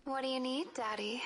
What do you need, Daddy?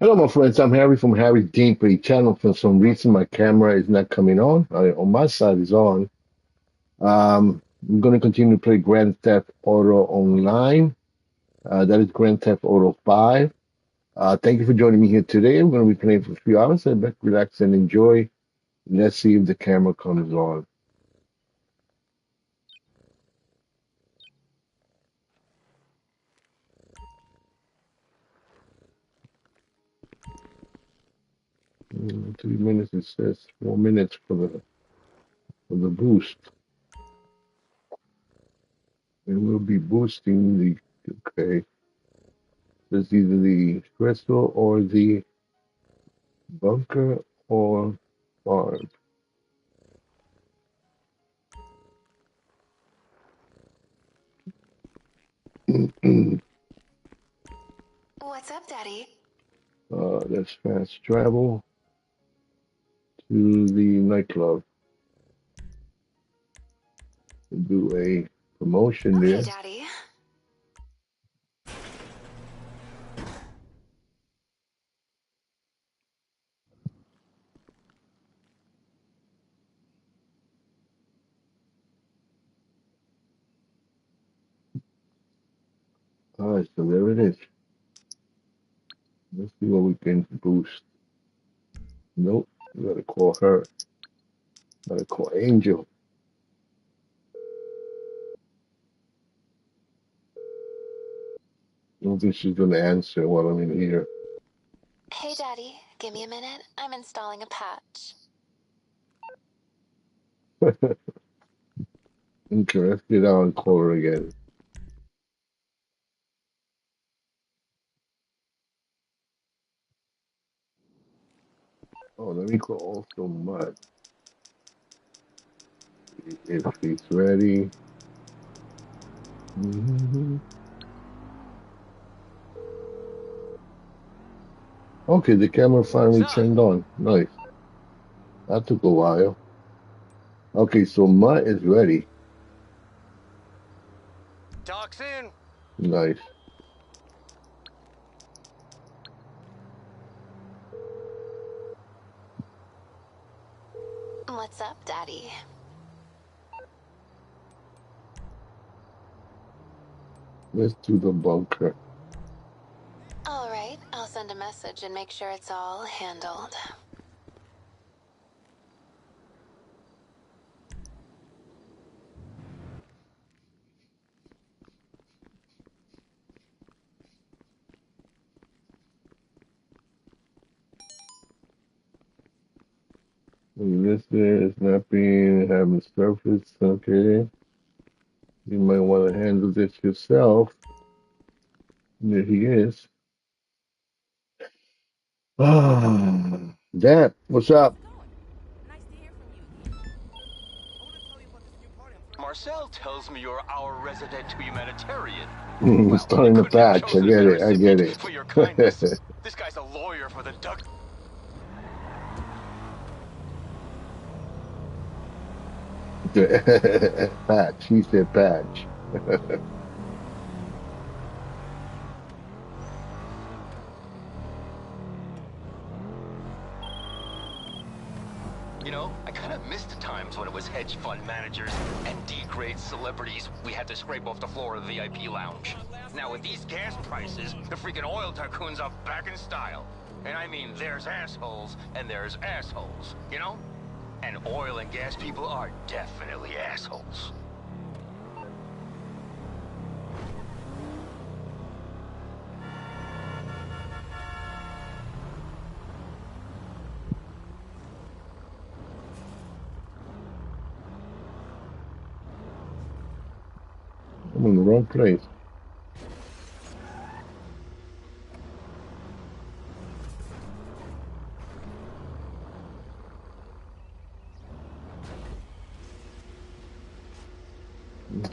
Hello, my friends. I'm Harry from Harry's Gameplay channel. For some reason, my camera is not coming on. On my side is on. I'm going to continue to play Grand Theft Auto Online. That is Grand Theft Auto 5. Thank you for joining me here today. I'm going to be playing for a few hours. So back, relax, and enjoy. Let's see if the camera comes on. Mm, 3 minutes. It says 4 minutes for the boost. And we'll be boosting the. Okay. There's either the crystal or the bunker or farm. What's up, Daddy? Let's fast travel to the nightclub and do a promotion Okay, there. Daddy. All right, so there it is. Let's see what we can boost. Nope, we gotta call her. Gotta call Angel. I don't think she's gonna answer while I'm in here. Hey, Daddy. Give me a minute. I'm installing a patch. Okay, let's get out and call her again. Oh, let me call also Mutt if she's ready. Okay, the camera finally Son, turned on. Nice. That took a while. Okay, so Mutt is ready. talk soon. Nice. What's up, Daddy? Let's do the bunker. All right, I'll send send a message and make sure it's all handled. This is not being having surface. Okay. You might want to handle this yourself. There he is. Ah, Dad, what's up? Marcel tells me you're our resident humanitarian. Well, Starting he the couldn't have patch. I chosen a get better it. I get recipient it. for your kindness. This guy's a lawyer for the duck. Patch. He said patch. You know, I kind of miss the times when it was hedge fund managers and D-grade celebrities we had to scrape off the floor of the VIP lounge. Now with these gas prices, the freaking oil tycoons are back in style. And I mean, there's assholes and there's assholes, you know? And oil and gas people are definitely assholes. I'm in the wrong place.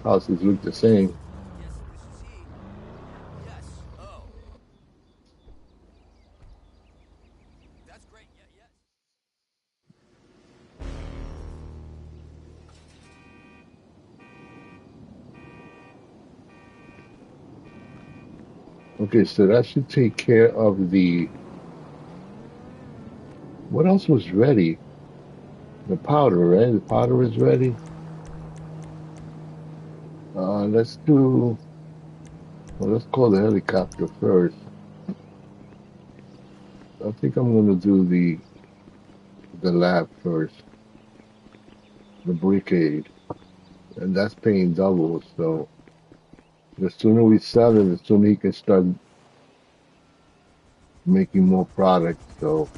Houses look the same. Okay, so that should take care of the. What else was ready? The powder, right? The powder is ready. Let's do. Well, let's call the helicopter first. I think I'm going to do the lab first, the Brickade, and that's paying double. So the sooner we sell it, the sooner he can start making more products. So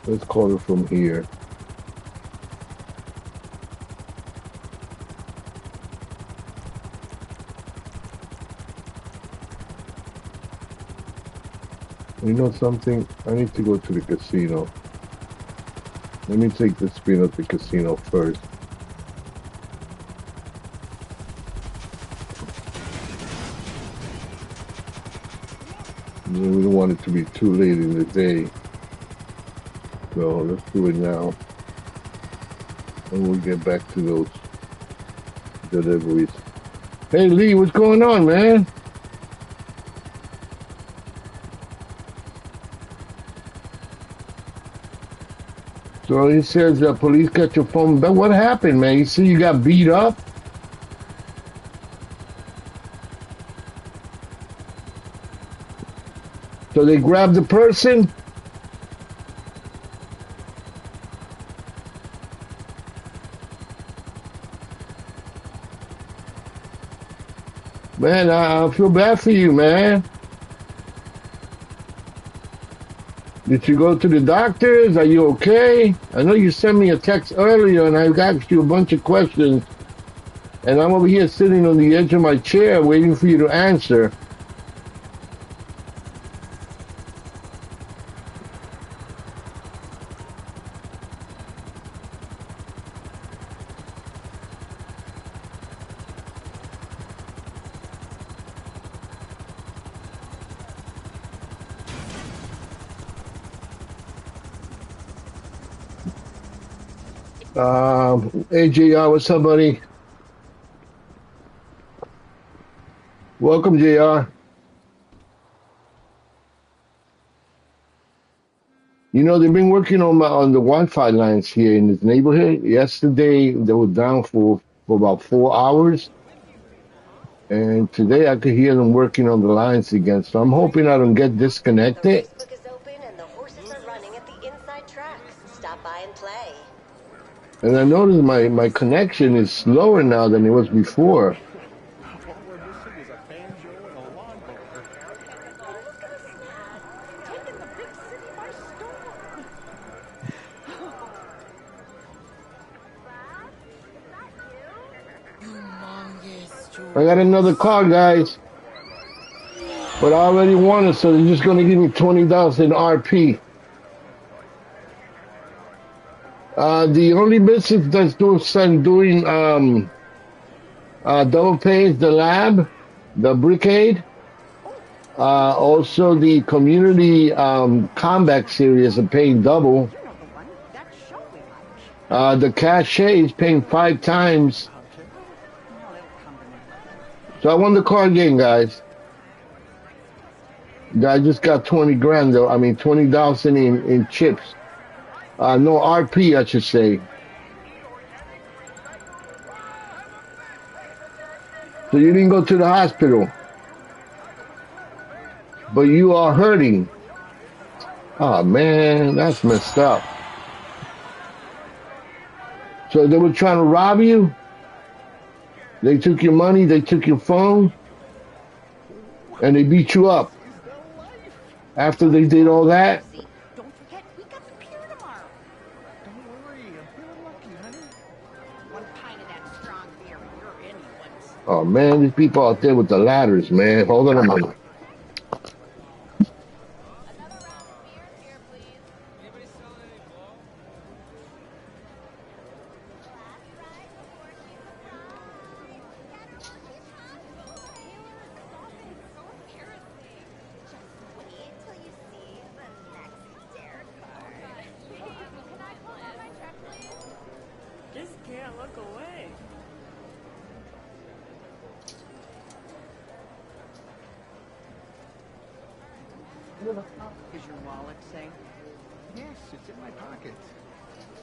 let's call it from here. You know something? I need to go to the casino. Let me take the spin at the casino first. We don't want it to be too late in the day. So let's do it now. And we'll get back to those deliveries. Hey Lee, what's going on, man? So he says the police got your phone back. What happened, man? You see you got beat up? So they grabbed the person? Man, I feel bad for you, man. Did you go to the doctors? Are you okay? I know you sent me a text earlier and I asked you a bunch of questions. And I'm over here sitting on the edge of my chair waiting for you to answer. Hey, JR, what's up, buddy? Welcome, JR. You know, they've been working on the Wi-Fi lines here in this neighborhood. Yesterday, they were down for about 4 hours. And today I could hear them working on the lines again. So I'm hoping I don't get The disconnected. racebook is open and the horses are running at the inside tracks. Stop by and play. And I noticed my connection is slower now than it was before. What we're missing is a banjo and a lawnmower. Who's gonna snap? Taking the big city by storm. I got another car, guys. But I already won it, so they're just going to give me $20 in RP. The only business that's doing double pay is the lab, the Brickade. Also, the community combat series are paying double. The cachet is paying 5 times. So I won the card game, guys. I just got 20 grand though. I mean, 20,000 in chips. No RP, I should say. So you didn't go to the hospital, but you are hurting. Oh man, that's messed up. So they were trying to rob you? They took your money, they took your phone, and they beat you up. After they did all that? Don't forget, we got the pier tomorrow. Don't worry, I'm feeling lucky, honey. One pint of that strong beer and you're anyone's. Oh man, these people out there with the ladders, man. Hold on a minute. Just can't look away. Is your wallet safe? Yes, it's in my pocket.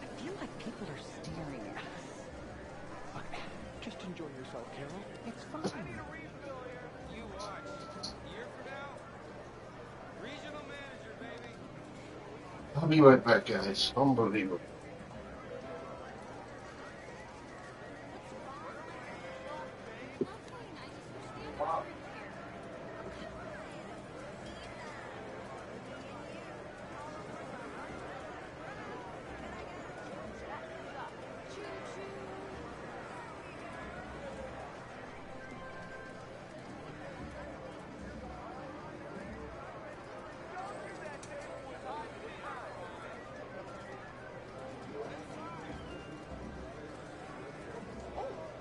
I feel like people are staring at us. Look, just enjoy yourself, Carol. It's fine. You watch. Year from now, regional manager, baby. I'll be right back, guys. Unbelievable.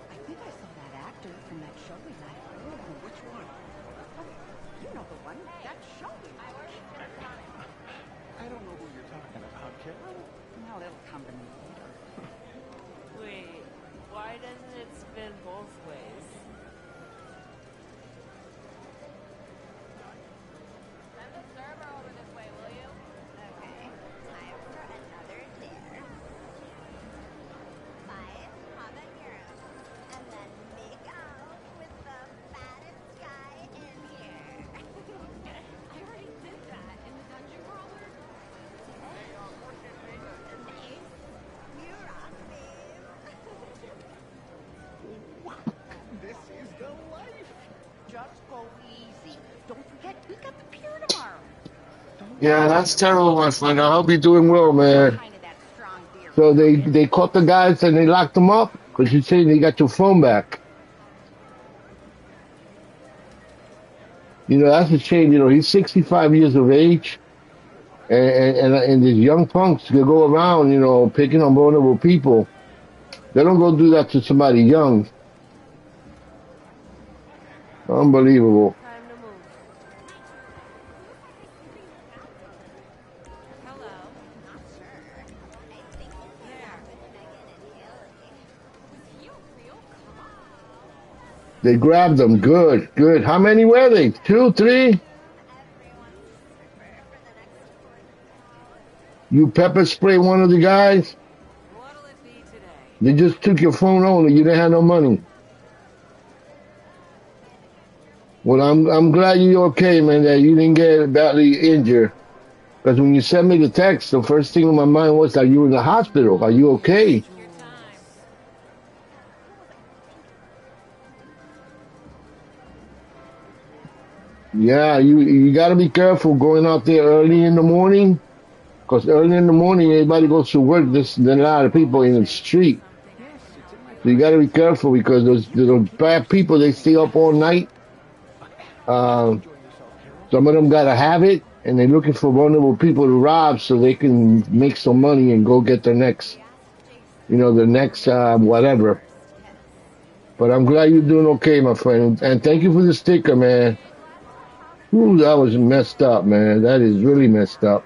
I think I saw that actor from that show we like. Oh, which one? You know the one. That show we like. I don't know who you're talking about, Carol. Well, it'll come to me later. Wait, why doesn't it spin both ways? Send the server over this way, will you? Okay, time for another dare. 5 combat heroes, and then make out with the fattest guy in here. I already did that in the dungeon crawler. Nice. You rock, babe. This is the life. Just go easy. Don't forget, we got the pier tomorrow. Yeah, that's terrible, my friend. I hope you're doing well, man. Pint of that strong beer. So they caught the guys and they locked them up? Because you saying they got your phone back. You know, that's a shame. You know, he's 65 years of age. And these young punks, they go around, you know, picking on vulnerable people. They don't go do that to somebody young. Unbelievable. Time to move. Hello. Not sure. I think this is happened to Megan and Haley. Was he a real cop? They grabbed them. Good, good. How many were they? 2, 3? Everyone's stripper for the next 4 You pepper spray one of the guys? What'll it be today? They just took your phone only. You didn't have no money. Well, I'm glad you're okay, man. That you didn't get badly injured. Because when you sent me the text, the first thing in my mind was, "Are you in the hospital? Are you okay?" Take your time. Yeah, you got to be careful going out there early in the morning. Because early in the morning, everybody goes to work. There's a lot of people in the street. Yes, it's in my So you got to pocket. be careful because those bad people, they stay up all night. Um, Enjoy yourself, Carol. some of them got to have it, and they're looking for vulnerable people to rob so they can make some money and go get their next, the next whatever. But I'm glad you're doing okay, my friend. And thank you for the sticker, man. Ooh, that was messed up, man. That is really messed up.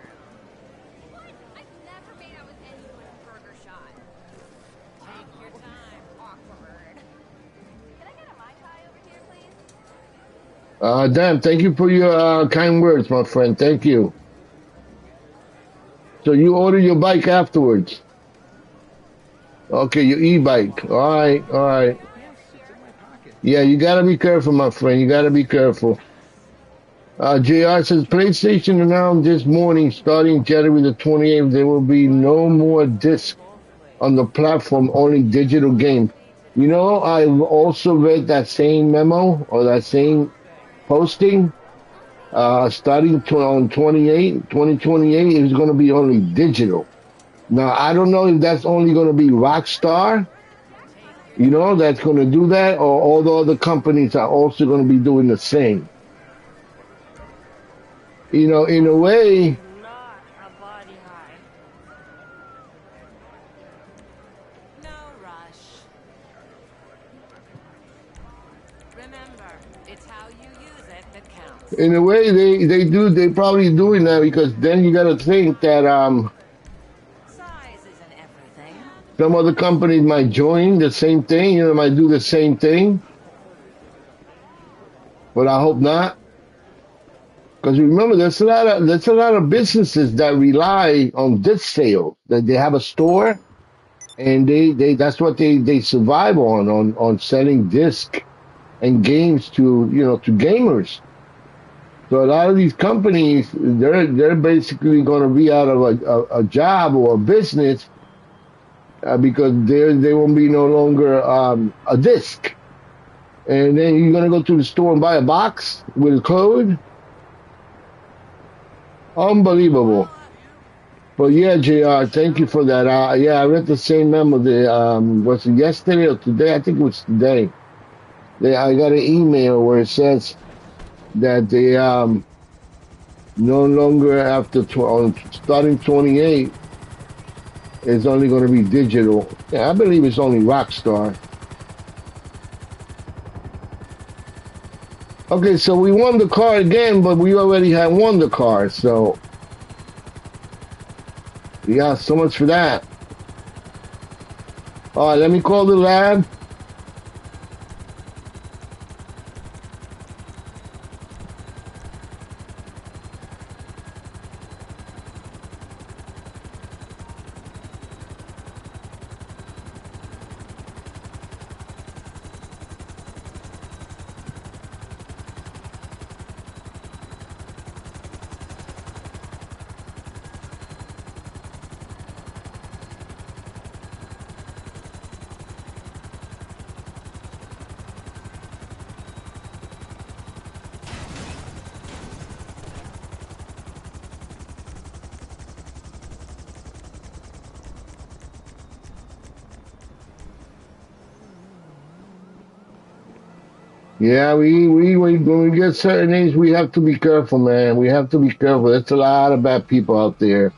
What? I've never made out with anyone in Burger Shot. Take your time. Awkward. Can I get a Mai Tai over here, please? Damn, thank you for your kind words, my friend. Thank you. So you order your bike afterwards. Okay, your e-bike. All right, all right. Yes, it's in my pocket. Yeah, you gotta be careful, my friend. You gotta be careful. JR says PlayStation announced this morning, starting January the 28th, there will be no more disc on the platform, only digital games. You know, I've also read that same memo or that same posting. Starting on 2028, it's going to be only digital. Now, I don't know if that's only going to be Rockstar, that's going to do that, or all the other companies are also going to be doing the same. In a way, Not a body high. No rush. Remember, it's how you use it that counts. in a way, they're probably doing that because then you got to think that Size isn't everything. some other companies might join the same thing, might do the same thing, but I hope not. Because remember, there's a lot of businesses that rely on disc sales. That they have a store, and they that's what they survive on selling disc and games to gamers. So a lot of these companies, they're basically going to be out of a job or a business because they won't be no longer a disc. And then you're going to go to the store and buy a box with a code. Unbelievable. But yeah, JR, thank you for that. Yeah, I read the same memo. Was it yesterday or today? I think it was today. I got an email where it says that they no longer after starting 28, it's only going to be digital. Yeah, I believe it's only Rockstar. Okay, so we won the car again, but we already had won the car, so yeah, so much for that. All right, let me call the lab. Yeah, when we get certain age, we have to be careful, man. We have to be careful. There's a lot of bad people out there,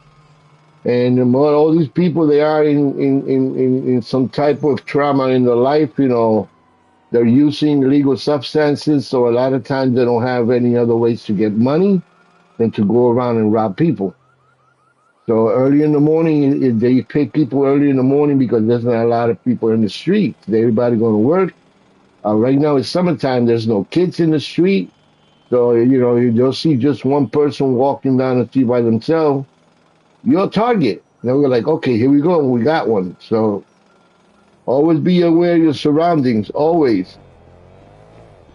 and the more all these people they are in some type of trauma in their life. They're using illegal substances, so a lot of times they don't have any other ways to get money than to go around and rob people. So early in the morning, they pick people early in the morning because there's not a lot of people in the street. Everybody going to work. Right now it's summertime. There's no kids in the street. So, you'll see just one person walking down the street by themselves. You're a target. And we're like, okay, here we go. We got one. So always be aware of your surroundings. Always.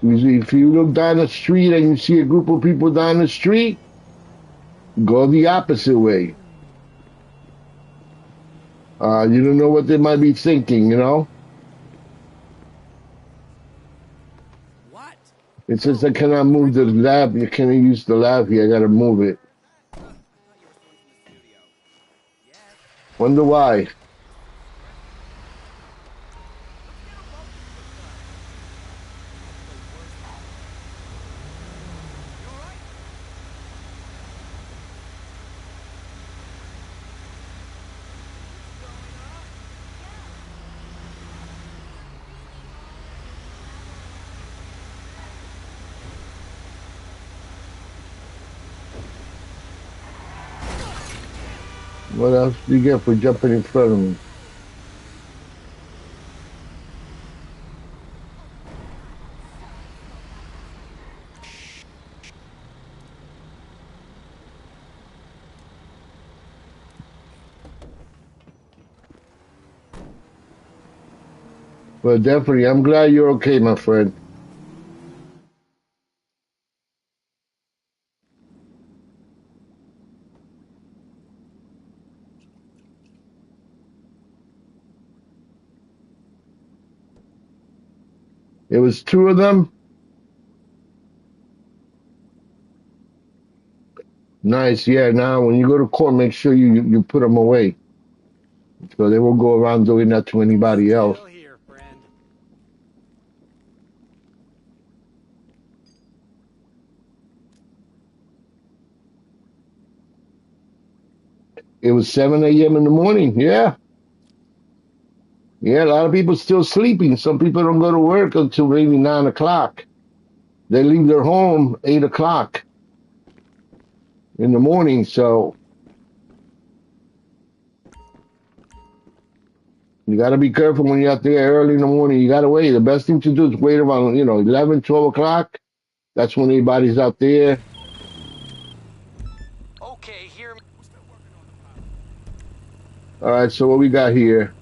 If you look down the street and you see a group of people down the street, go the opposite way. You don't know what they might be thinking, you know? What? It says I cannot move the lab. You can't use the lab here. I gotta move it. I thought you were someone from the studio. Yes. Wonder why. You alright? What else do you get for jumping in front of me? Well, definitely. I'm glad you're okay, my friend. It was two of them. Nice. Yeah. Now, when you go to court, make sure you put them away, so they won't go around doing that to anybody else. Still here, friend. It was 7 a.m. in the morning. Yeah. Yeah. A lot of people still sleeping. Some people don't go to work until maybe 9 o'clock. They leave their home 8 o'clock in the morning. So you got to be careful when you're out there early in the morning. You got to wait. The best thing to do is wait around, 11, 12 o'clock. That's when everybody's out there. Okay, hear me. All right, so what we got here?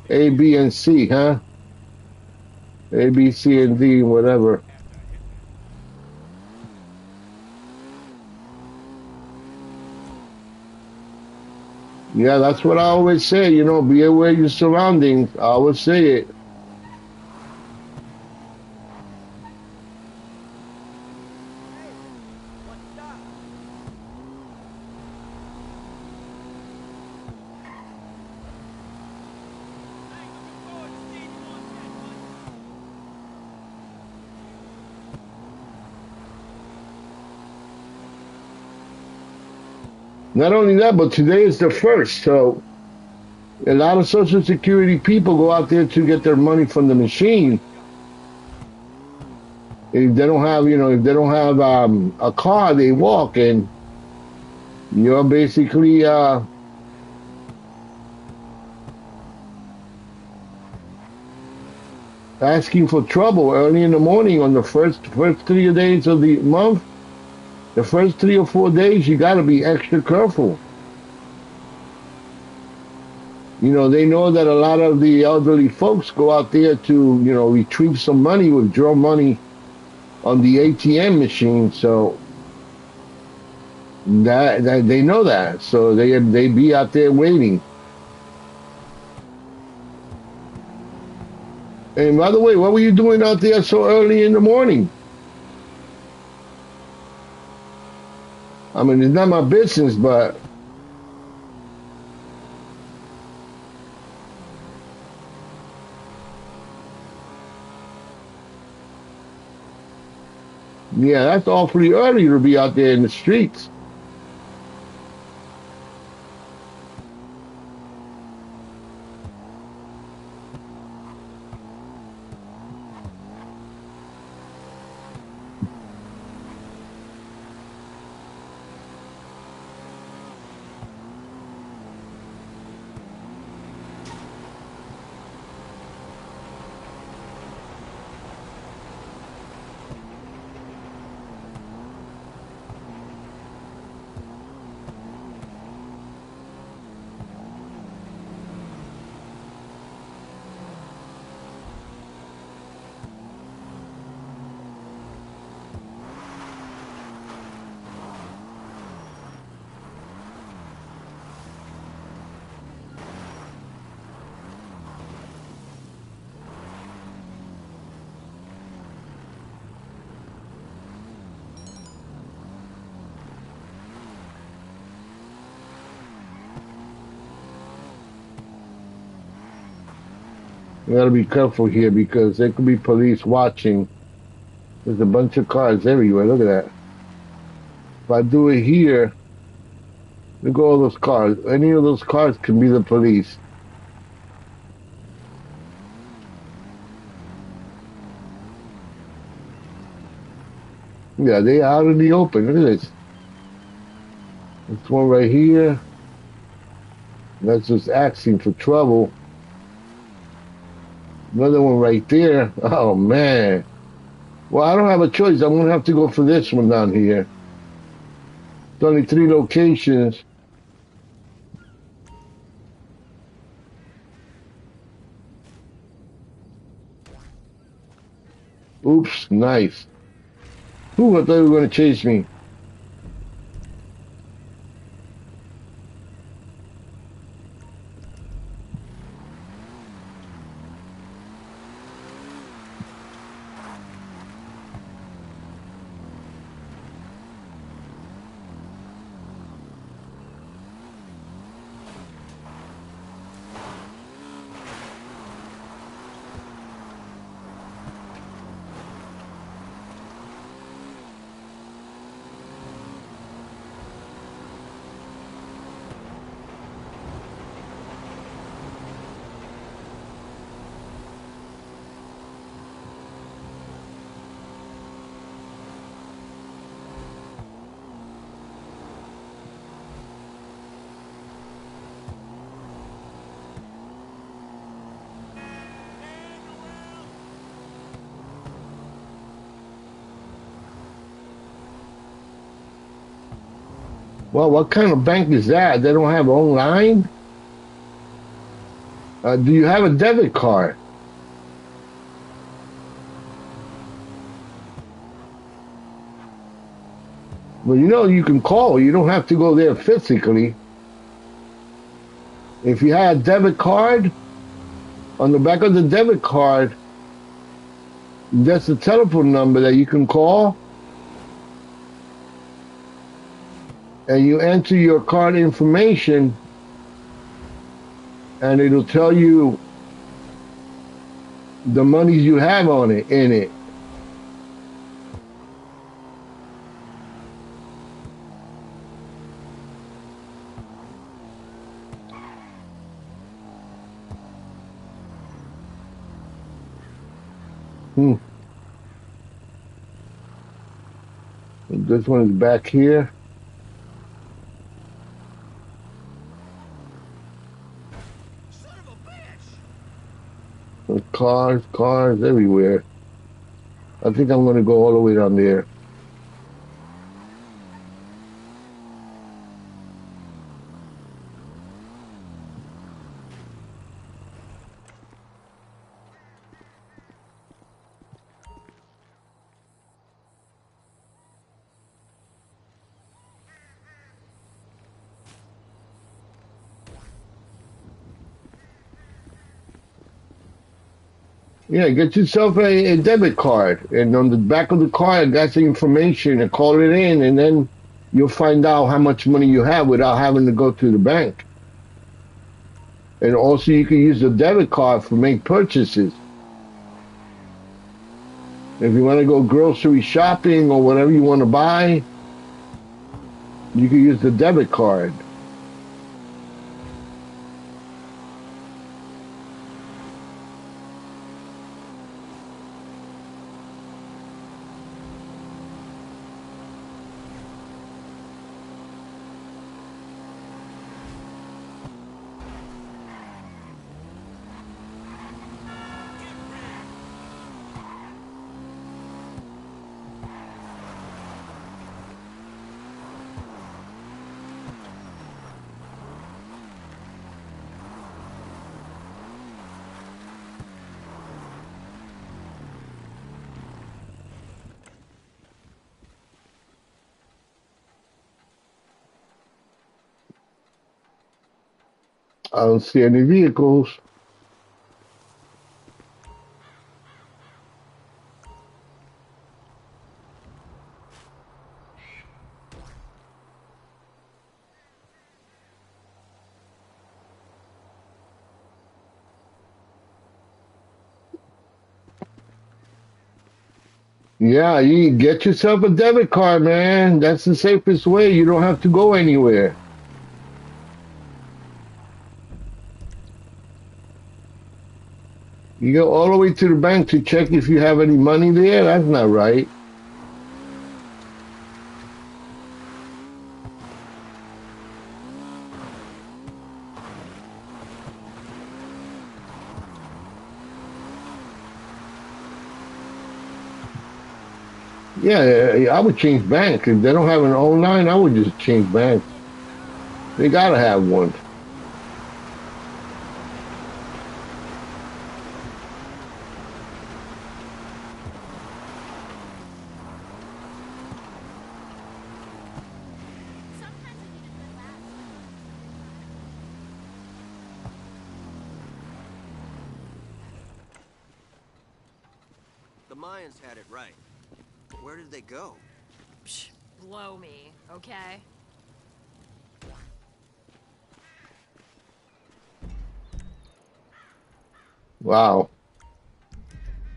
A, B, and C, huh? A, B, C, and D, whatever. Yeah, that's what I always say, be aware of your surroundings. I always say it. What's up? Not only that, but today is the first, so a lot of Social Security people go out there to get their money from the machine. If they don't have, a car, they walk, and you're basically asking for trouble early in the morning on the first 3 days of the month. The first 3 or 4 days, you got to be extra careful. They know that a lot of the elderly folks go out there to, retrieve some money, withdraw money on the ATM machine. So that they know that. So they be out there waiting. And by the way, what were you doing out there so early in the morning? I mean, it's not my business, but yeah, that's awfully early to be out there in the streets. You gotta be careful here because there could be police watching. There's a bunch of cars everywhere. Look at that. If I do it here, look at all those cars. Any of those cars can be the police. Yeah, they out in the open. Look at this. This one right here. That's just asking for trouble. Another one right there. Oh, man. Well, I don't have a choice. I'm going to have to go for this one down here. It's only 3 locations. Oops, nice. Ooh, I thought they were going to chase me. Well, what kind of bank is that? They don't have online? Do you have a debit card? Well, you know, you can call. You don't have to go there physically. If you had a debit card, on the back of the debit card, that's the telephone number that you can call. And you enter your card information, and it'll tell you the monies you have on it, in it. This one is back here. There's cars everywhere. I think I'm going to go all the way down there. Yeah, get yourself a debit card, and on the back of the card, that's the information, and call it in, and then you'll find out how much money you have without having to go to the bank. And also, you can use the debit card for make purchases. If you want to go grocery shopping or whatever you want to buy, you can use the debit card. I don't see any vehicles. Yeah, you get yourself a debit card, man. That's the safest way. You don't have to go anywhere. You go all the way to the bank to check if you have any money there. That's not right. Yeah, I would change bank. If they don't have an online, I would just change banks. They gotta have one. Sometimes I need a good laugh. The Mayans had it right. Where did they go? Psh, blow me, okay? Wow.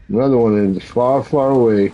Another one is far, far away.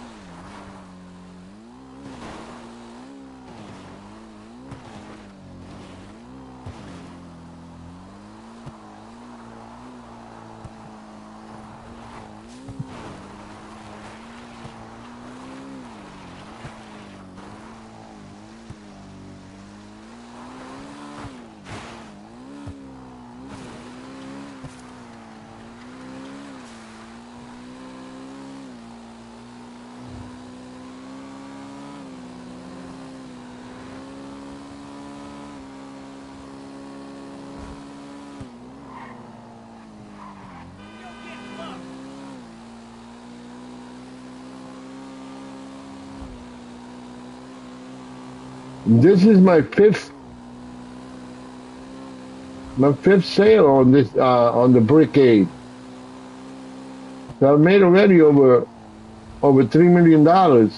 This is my fifth sale on this on the Brickade. So I've made already over $3 million.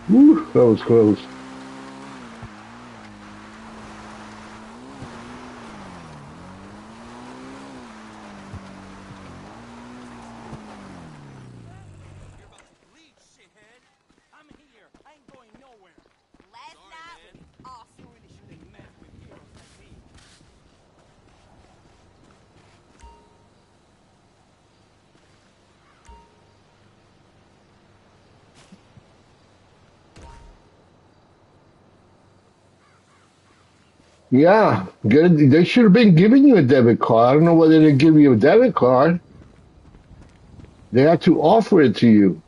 Woo, that was close. You're about to bleed, shithead. I'm here. I ain't going nowhere. Let's Sorry, not. man. Oh, you really shouldn't mess with heroes like me. Yeah, they should have been giving you a debit card. I don't know why they didn't give you a debit card. They had to offer it to you.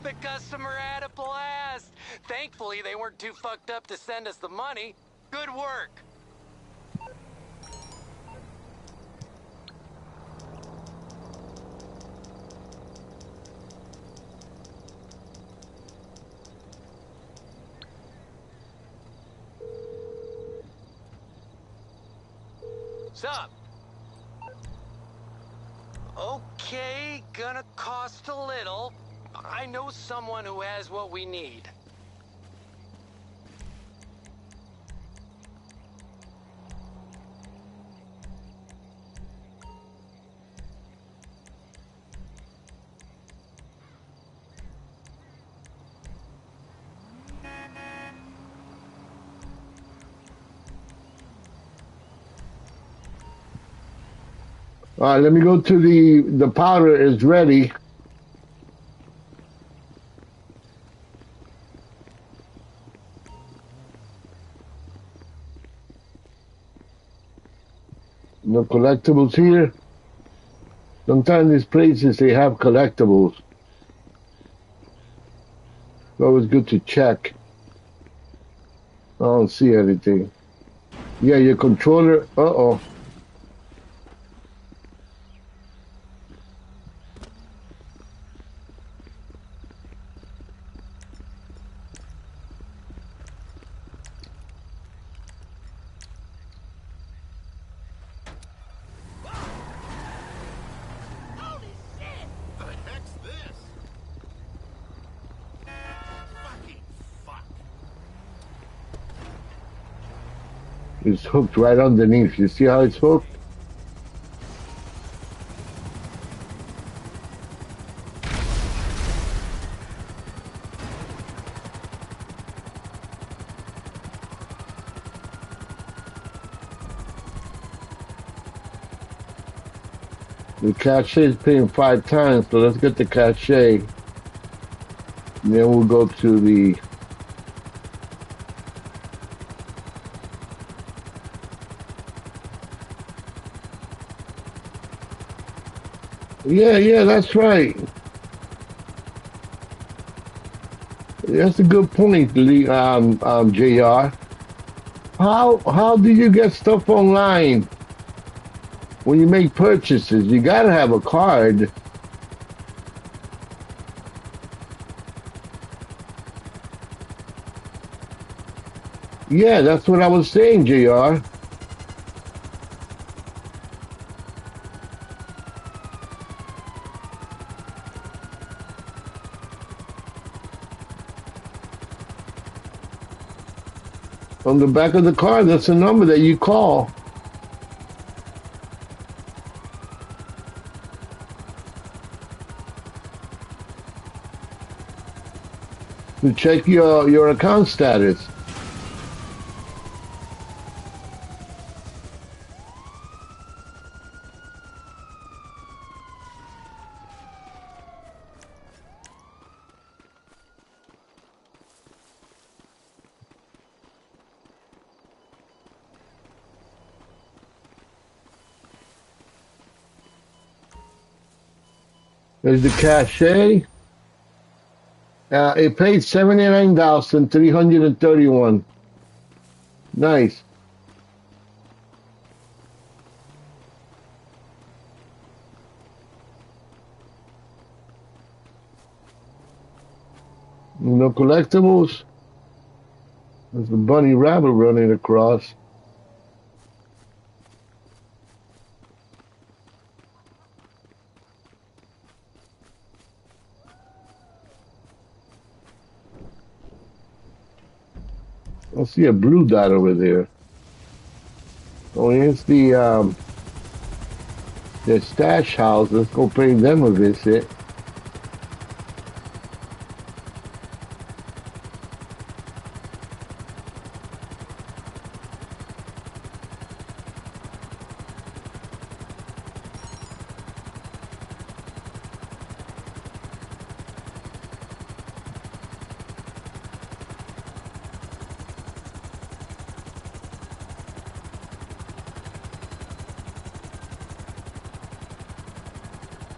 The customer had a blast. Thankfully, they weren't too fucked up to send us the money. Good work. Sup? Okay, gonna cost a little. I know someone who has what we need. All right, let me go to the powder is ready. No collectibles here. Sometimes these places they have collectibles. It's always good to check. I don't see anything. Yeah, your controller. Uh-oh. Holy shit! The heck's this? Fucking fuck. It's hooked right underneath. You see how it's hooked? The cache is paying 5 times, so let's get the cache. And then we'll go to the. Yeah, that's right. That's a good point, JR. How do you get stuff online when you make purchases? You gotta have a card. Yeah, that's what I was saying, JR. On the back of the card, that's a number that you call to check your account status. There's the cachet. It paid 79,331. Nice. No collectibles. There's the bunny rabbit running across. I see a blue dot over there. Oh, here's the stash house. Let's go pay them a visit.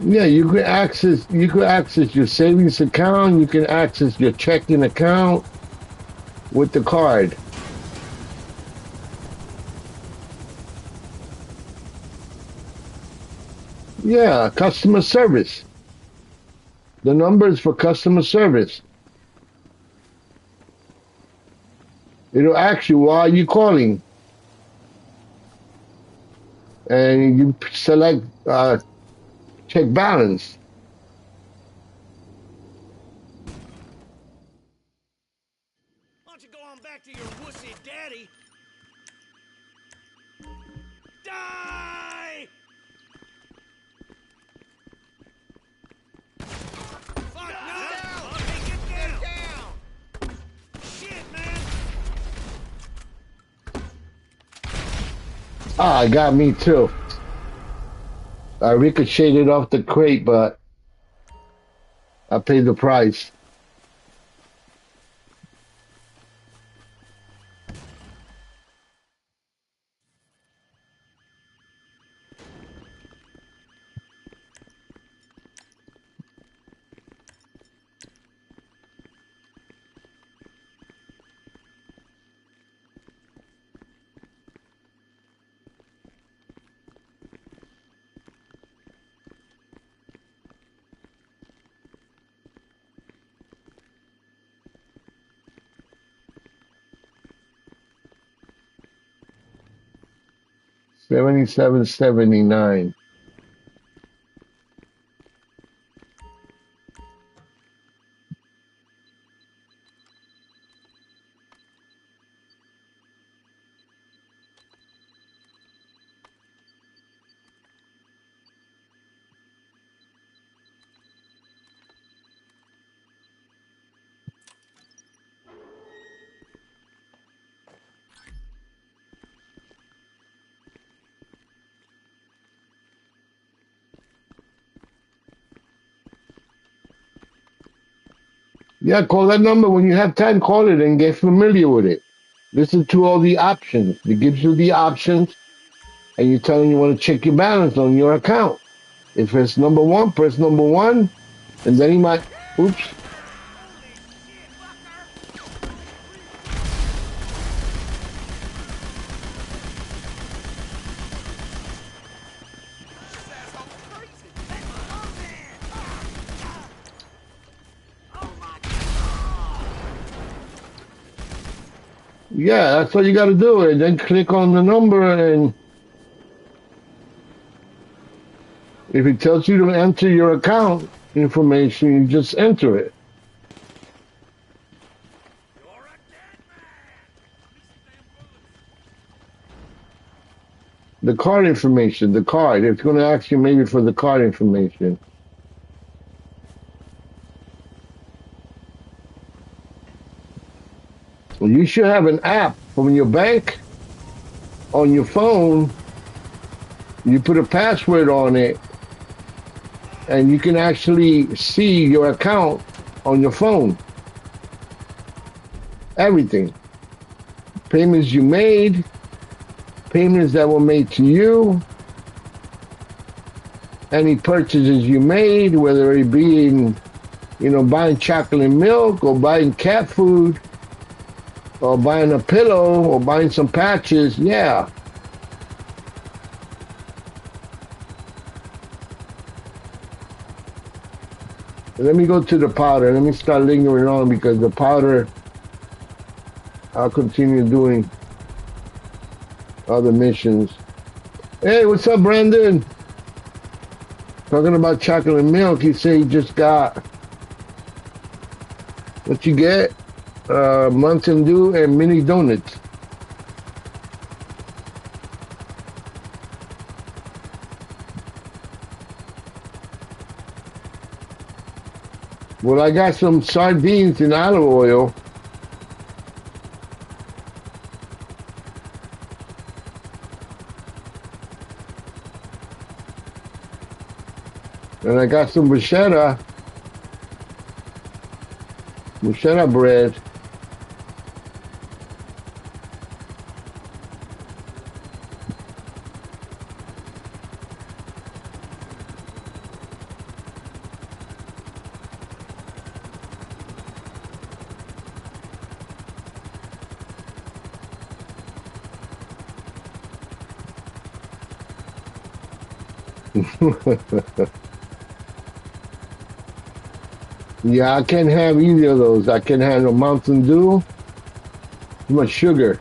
Yeah, you can access your savings account, you can access your checking account with the card. Yeah, customer service. The number is for customer service. It'll ask you why are you calling, and you select check balance. Why don't you go on back to your wussy daddy? Die! Fuck no! Okay, get down! Shit, man! Ah, it got me too. I ricocheted off the crate, but I paid the price. 77.79. Yeah, call that number when you have time. Call it and get familiar with it. Listen to all the options. It gives you the options, and you tell them you want to check your balance on your account. If it's number one, press number one, and then he might. Oops. Holy shit, fucker! This asshole's crazy! Hey, oh man! Oh my Yeah, that's all you got to do. And then click on the number, and if it tells you to enter your account information, you just enter it. You're a dead man! Give me some damn bullets! The card information, the card. It's going to ask you maybe for the card information. Well, you should have an app from your bank on your phone. You put a password on it, and you can actually see your account on your phone. Everything. Payments you made, payments that were made to you, any purchases you made, whether it be in, buying chocolate milk or buying cat food or buying a pillow or buying some patches. Yeah. Let me go to the powder. Let me start lingering on because the powder, I'll continue doing other missions. Hey, what's up, Brandon? Talking about chocolate milk. He said he just got, what you get? Mountain Dew and mini donuts. Well, I got some sardines in olive oil. And I got some bruschetta bread. Yeah, I can't have either of those. I can't have no Mountain Dew, too much sugar.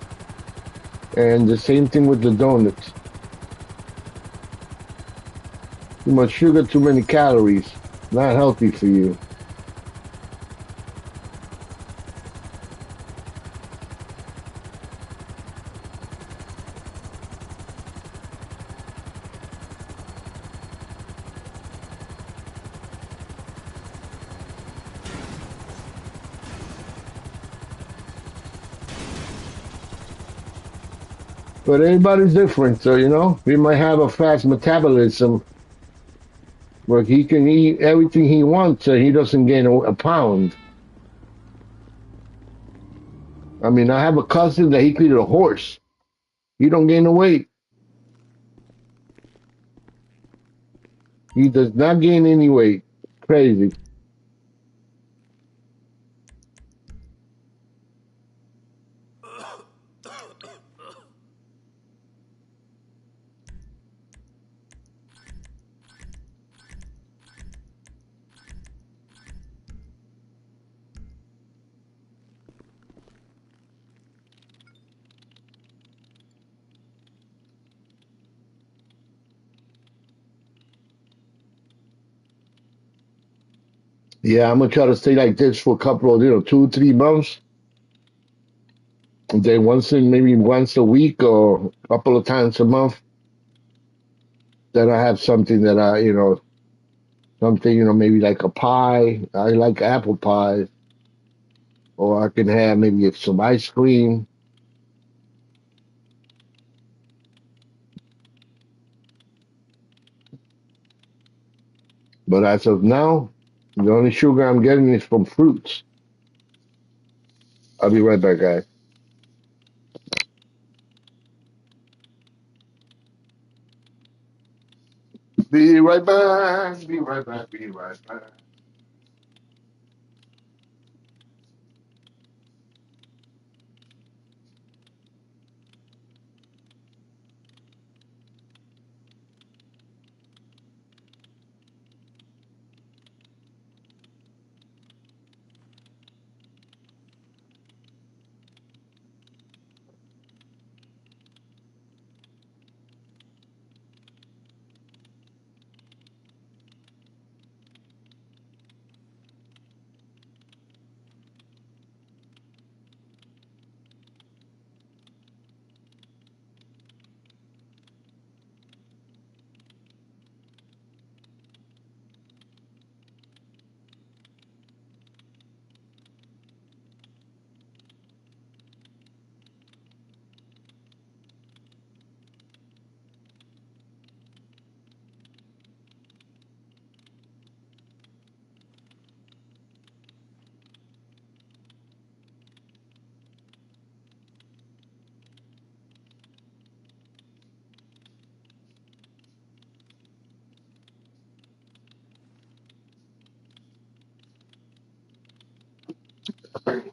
And the same thing with the donuts. Too much sugar, too many calories. Not healthy for you. But everybody's different, so we might have a fast metabolism where he can eat everything he wants, so he doesn't gain a pound. I mean, I have a cousin that he could eat a horse. He don't gain the weight. He does not gain any weight. Crazy. Yeah, I'm gonna try to stay like this for a couple of, 2, 3 months. And then maybe once a week or a couple of times a month, then I have something that something, maybe like a pie. I like apple pies. Or I can have maybe some ice cream. But as of now, the only sugar I'm getting is from fruits. I'll be right back, guys. Be right back. Be right back. Be right back.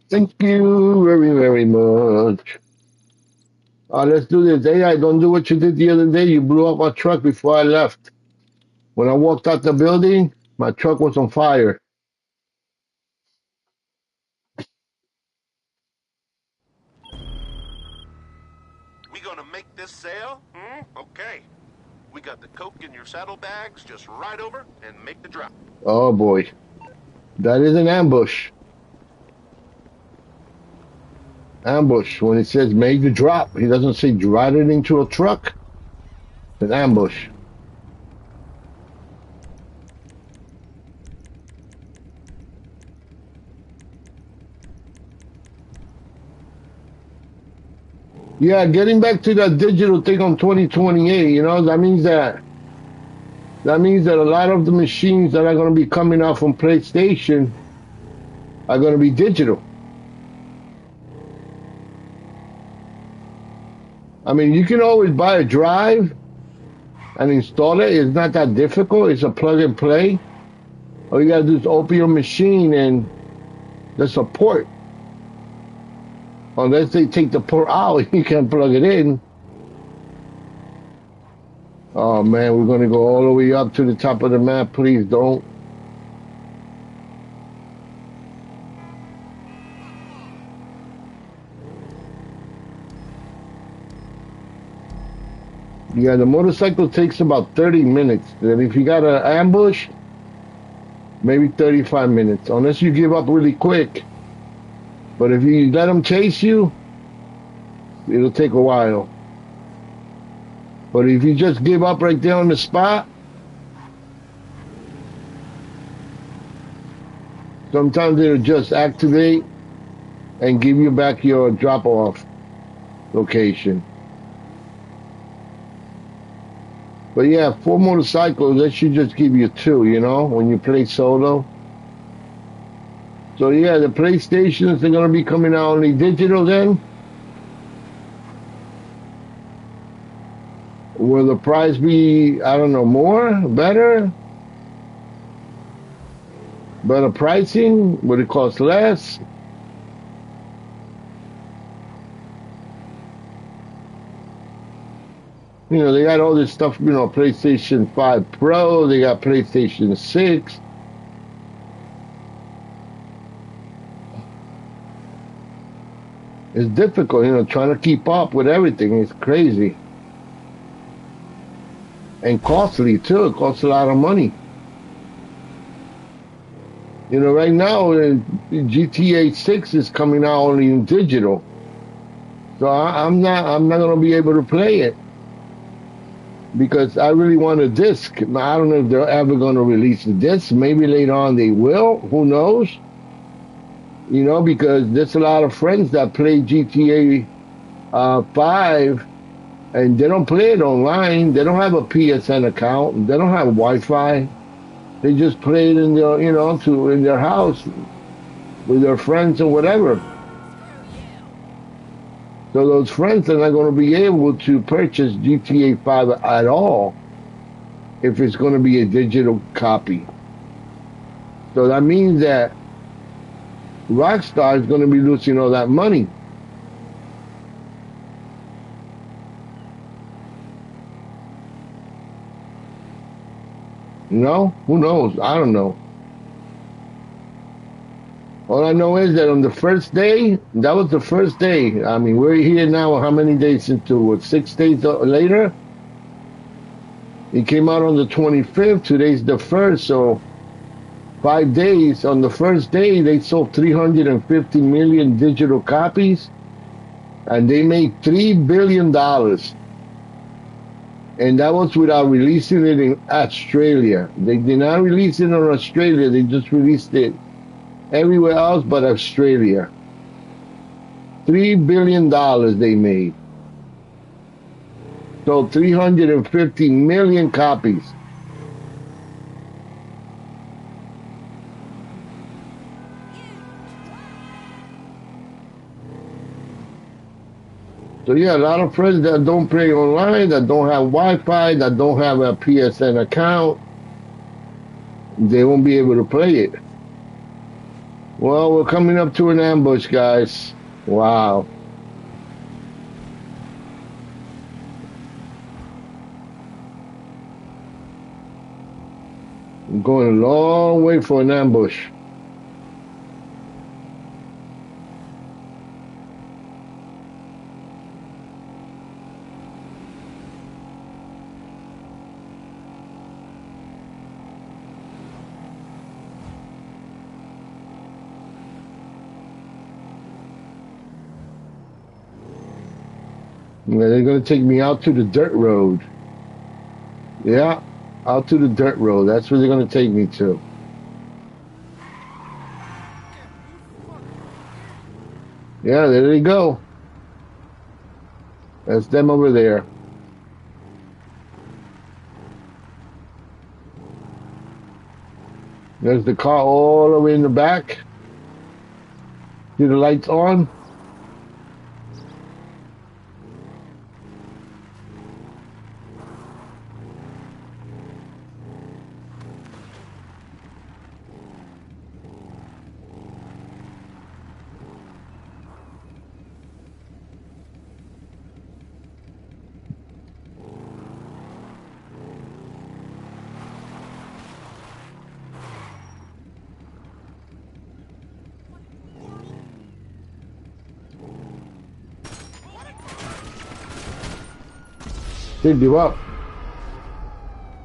Thank you very, very much. Let's do this. AI, don't do what you did the other day. You blew up my truck before I left. When I walked out the building, my truck was on fire. We gonna make this sale? Okay. We got the coke in your saddlebags. Just ride over and make the drop. Oh boy. That is an ambush. Ambush. When it says make the drop, he doesn't say ride it into a truck. It's an ambush. Yeah, getting back to that digital thing on 2028, that means that a lot of the machines that are going to be coming out from PlayStation are going to be digital. I mean, you can always buy a drive and install it. It's not that difficult. It's a plug and play. All you got to do is open your machine and there's a port. Unless they take the port out, you can't plug it in. Oh man, we're going to go all the way up to the top of the map. Please don't. Yeah, the motorcycle takes about 30 minutes. And if you got an ambush, maybe 35 minutes, unless you give up really quick. But if you let them chase you, it'll take a while. But if you just give up right there on the spot, sometimes it'll just activate and give you back your drop-off location. But yeah, 4 motorcycles, that should just give you 2, when you play solo. So yeah, the PlayStations, they're going to be coming out only digital then. Will the price be, I don't know, more, better? Better pricing? Would it cost less? They got all this stuff, PlayStation 5 Pro, they got PlayStation 6. It's difficult, trying to keep up with everything. It's crazy. And costly, too. It costs a lot of money. You know, right now GTA 6 is coming out only in digital, so I'm not gonna be able to play it because I really want a disc. I don't know if they're ever gonna release a disc. Maybe later on they will. Who knows? You know, because there's a lot of friends that play GTA 5 and they don't play it online. They don't have a PSN account. They don't have Wi-Fi. They just play it in their, you know, in their house with their friends or whatever. So those friends are not going to be able to purchase GTA 5 at all if it's going to be a digital copy. So that means that Rockstar is going to be losing all that money. You know? Who knows? I don't know. All I know is that on the first day, that was the first day. I mean, we're here now. How many days into what? 6 days later? It came out on the 25th. Today's the 1st. So 5 days. On the first day, they sold 350 million digital copies. And they made $3 billion. And that was without releasing it in Australia. They did not release it in Australia. They just released it everywhere else but Australia. $3 billion they made. So 350 million copies. So yeah, a lot of friends that don't play online, that don't have Wi-Fi, that don't have a PSN account, they won't be able to play it. Well, we're coming up to an ambush, guys. Wow. I'm going a long way for an ambush. Yeah, they're going to take me out to the dirt road. Yeah, out to the dirt road. That's where they're going to take me to. Yeah, there they go. That's them over there. There's the car all the way in the back. See the lights on? They give up.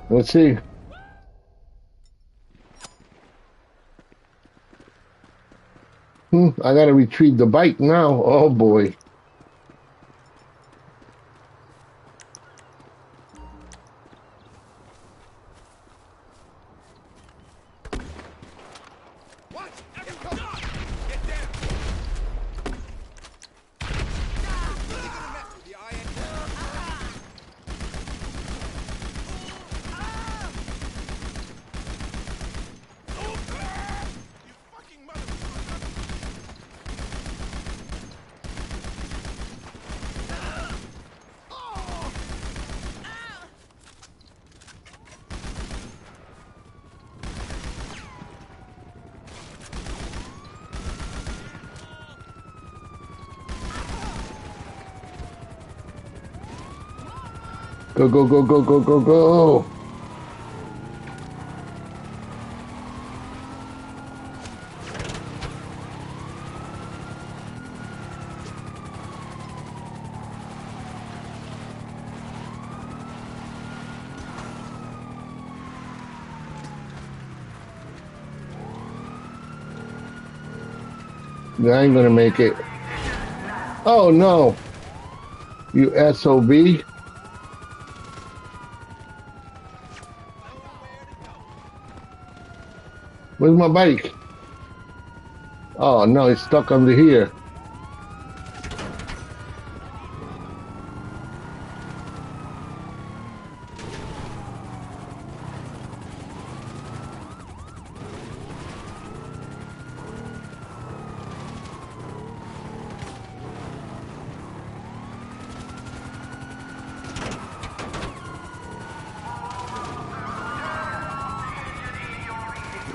Let's see. I gotta retrieve the bike now. Oh boy. Go, go, go, go, go, go, go. I ain't gonna make it. Oh no, you SOB. Where's my bike? Oh no, it's stuck under here.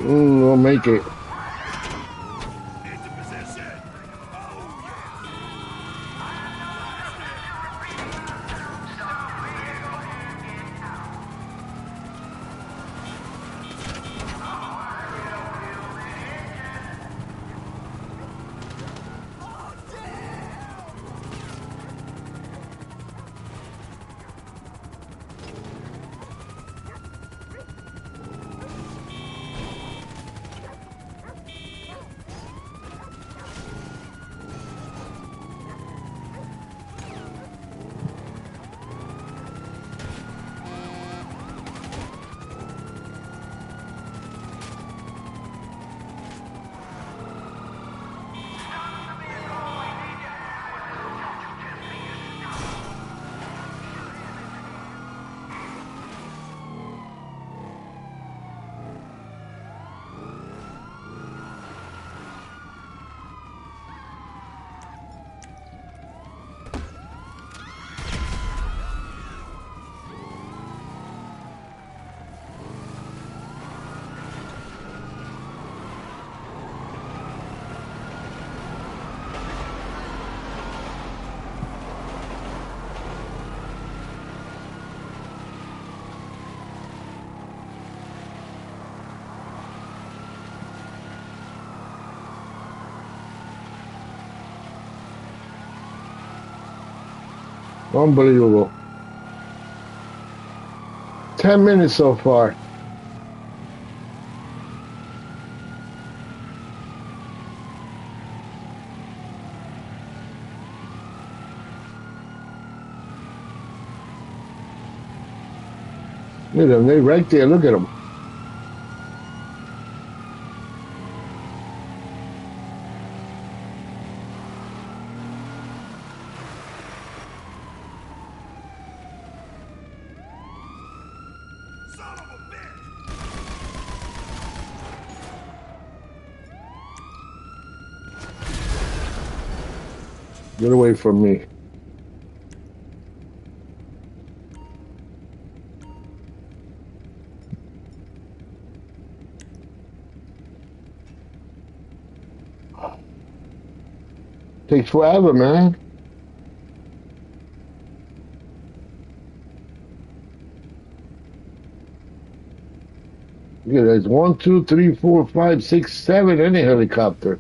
We'll make it. Into position! Oh, yeah! Unbelievable. 10 minutes so far. Look at them. They right there. Look at them. Son of a bitch! Get away from me. Takes forever, man. Yeah, there's 1, 2, 3, 4, 5, 6, 7 in a helicopter.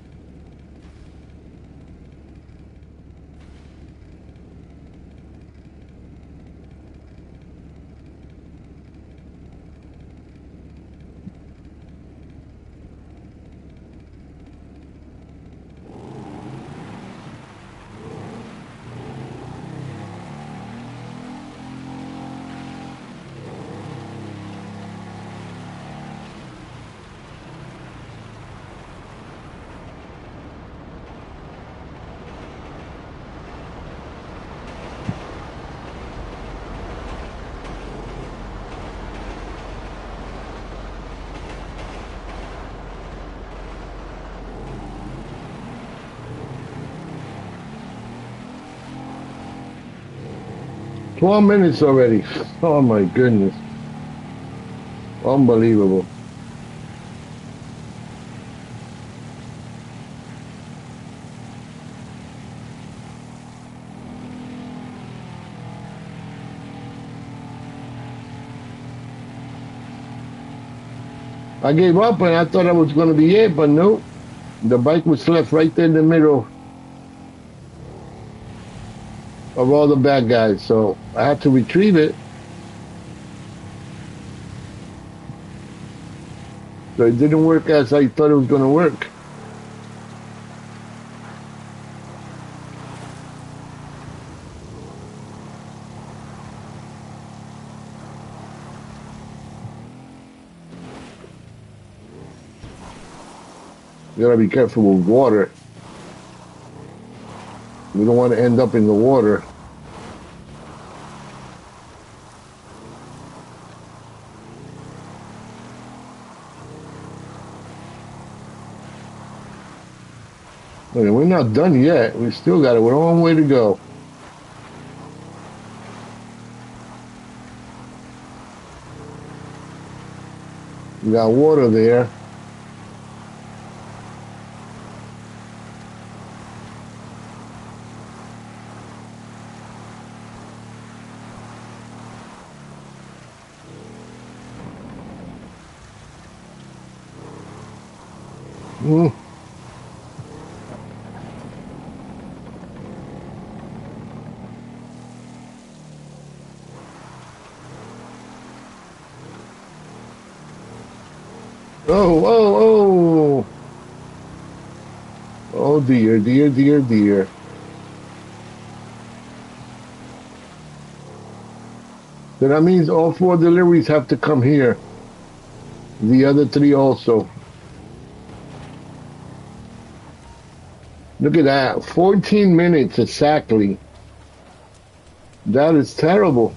Twelve minutes already. Oh my goodness. Unbelievable. I gave up and I thought I was going to be it, but no. The bike was left right there in the middle of all the bad guys. So I had to retrieve it. So it didn't work as I thought it was going to work. You gotta be careful with water. We don't want to end up in the water. Okay, we're not done yet. We still got a long way to go. We got water there. Mm. Oh, oh, oh. Oh dear, dear, dear, dear. So that means all 4 deliveries have to come here. The other 3 also. Look at that. 14 minutes exactly. That is terrible.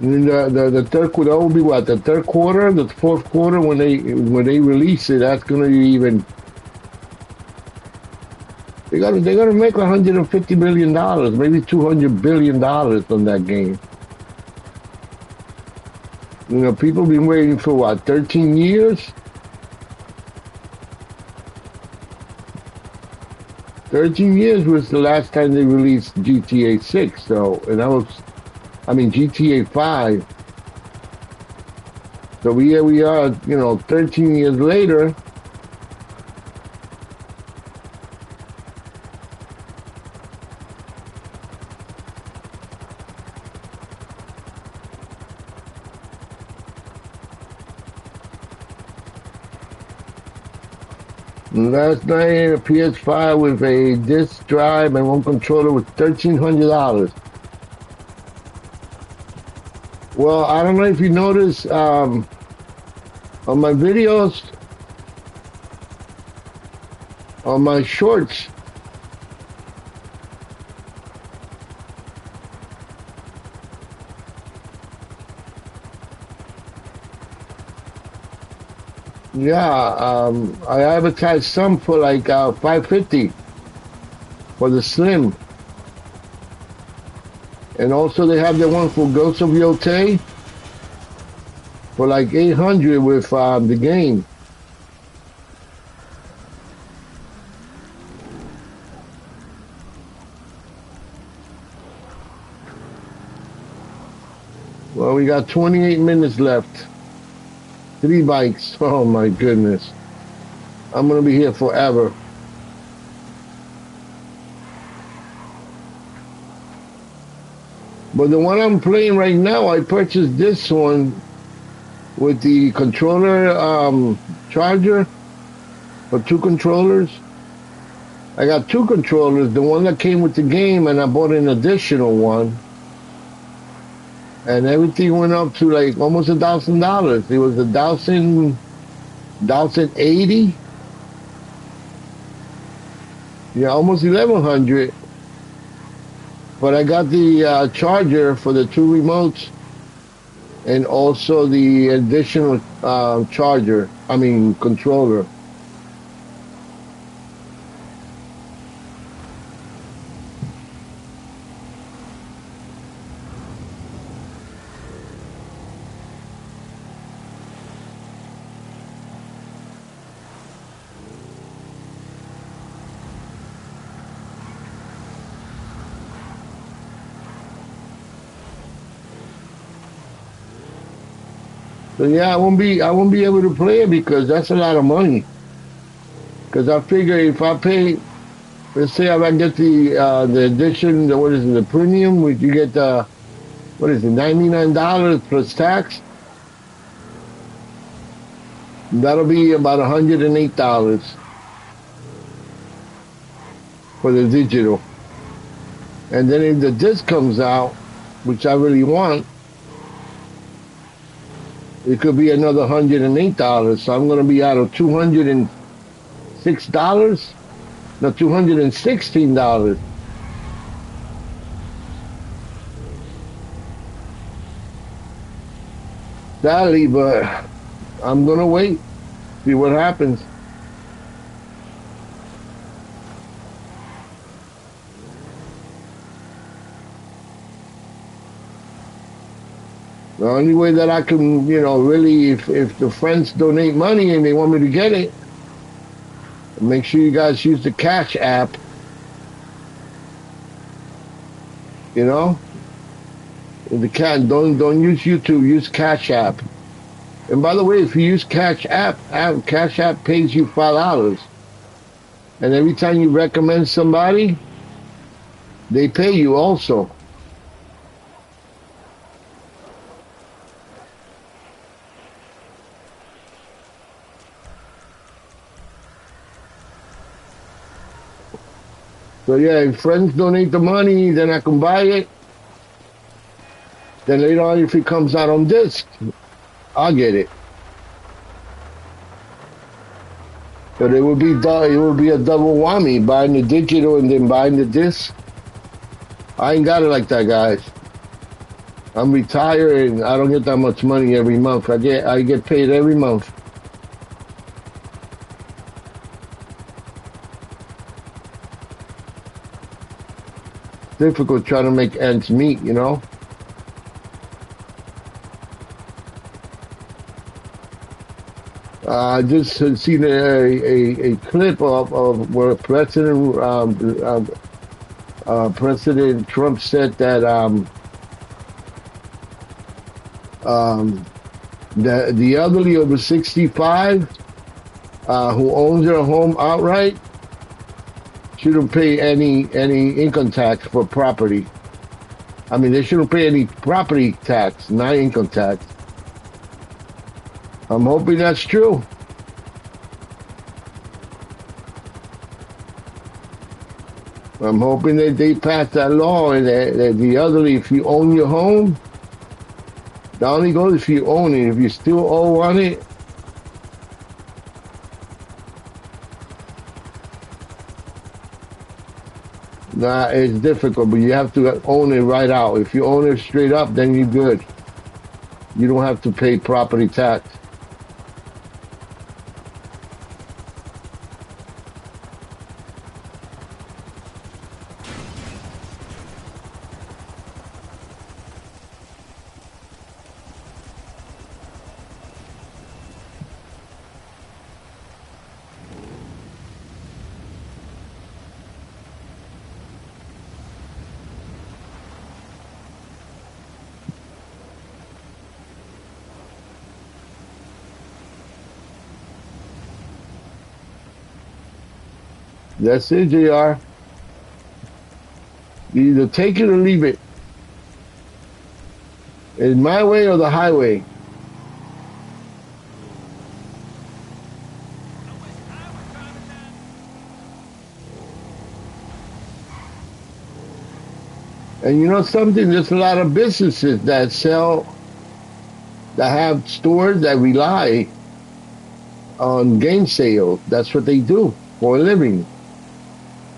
And the third quarter, that will be what? The third quarter, the fourth quarter when they release it. That's gonna be even. They're gonna make $150 million, maybe $200 billion on that game. You know, people been waiting for what, 13 years? 13 years was the last time they released GTA 6. So, and that was, I mean, GTA 5. So here we are, 13 years later. Last night, a PS5 with a disc drive and one controller was $1,300. Well, I don't know if you noticed on my videos, on my shorts, yeah, I advertised some for like $550 for the Slim. And also they have the one for Ghost of Yotei for like $800 with the game. Well, we got 28 minutes left. 3 bikes. Oh my goodness. I'm gonna be here forever. But the one I'm playing right now, I purchased this one with the controller charger for 2 controllers. I got 2 controllers, the one that came with the game, and I bought an additional one. And everything went up to like almost $1,000. It was $1,080. Yeah, almost 1,100. But I got the charger for the 2 remotes, and also the additional controller. So yeah, I won't be able to play it because that's a lot of money. Because I figure if I pay, let's say if I get the edition, what is it, the premium, which you get the, what is it, $99 plus tax. That'll be about $108 for the digital. And then if the disc comes out, which I really want, it could be another $108. So I'm going to be out of $206. No, $216. Sadly, but I'm going to wait, see what happens. The only way that I can, really, if the friends donate money and they want me to get it, make sure you guys use the Cash app. The don't use YouTube, use Cash app. And by the way, if you use Cash app pays you $5. And every time you recommend somebody, they pay you also. So yeah, if friends donate the money, then I can buy it. Then later on, if it comes out on disc, I'll get it. But it would be a double whammy, buying the digital and then buying the disc. I ain't got it like that, guys. I'm retired and I don't get that much money every month. I get paid every month. Difficult trying to make ends meet, I just seen a clip of where President Trump said that the elderly over 65 who owns their home outright shouldn't pay any income tax for property. I mean, they shouldn't pay any property tax, not income tax. I'm hoping that's true. I'm hoping that they pass that law and that the elderly, if you own your home, that only goes if you own it. If you still owe on it, nah, it's difficult, but you have to own it right out. If you own it straight up, then you're good. You don't have to pay property tax. That's it, JR. You either take it or leave it. It's my way or the highway. And you know something? There's a lot of businesses that have stores that rely on game sales. That's what they do for a living.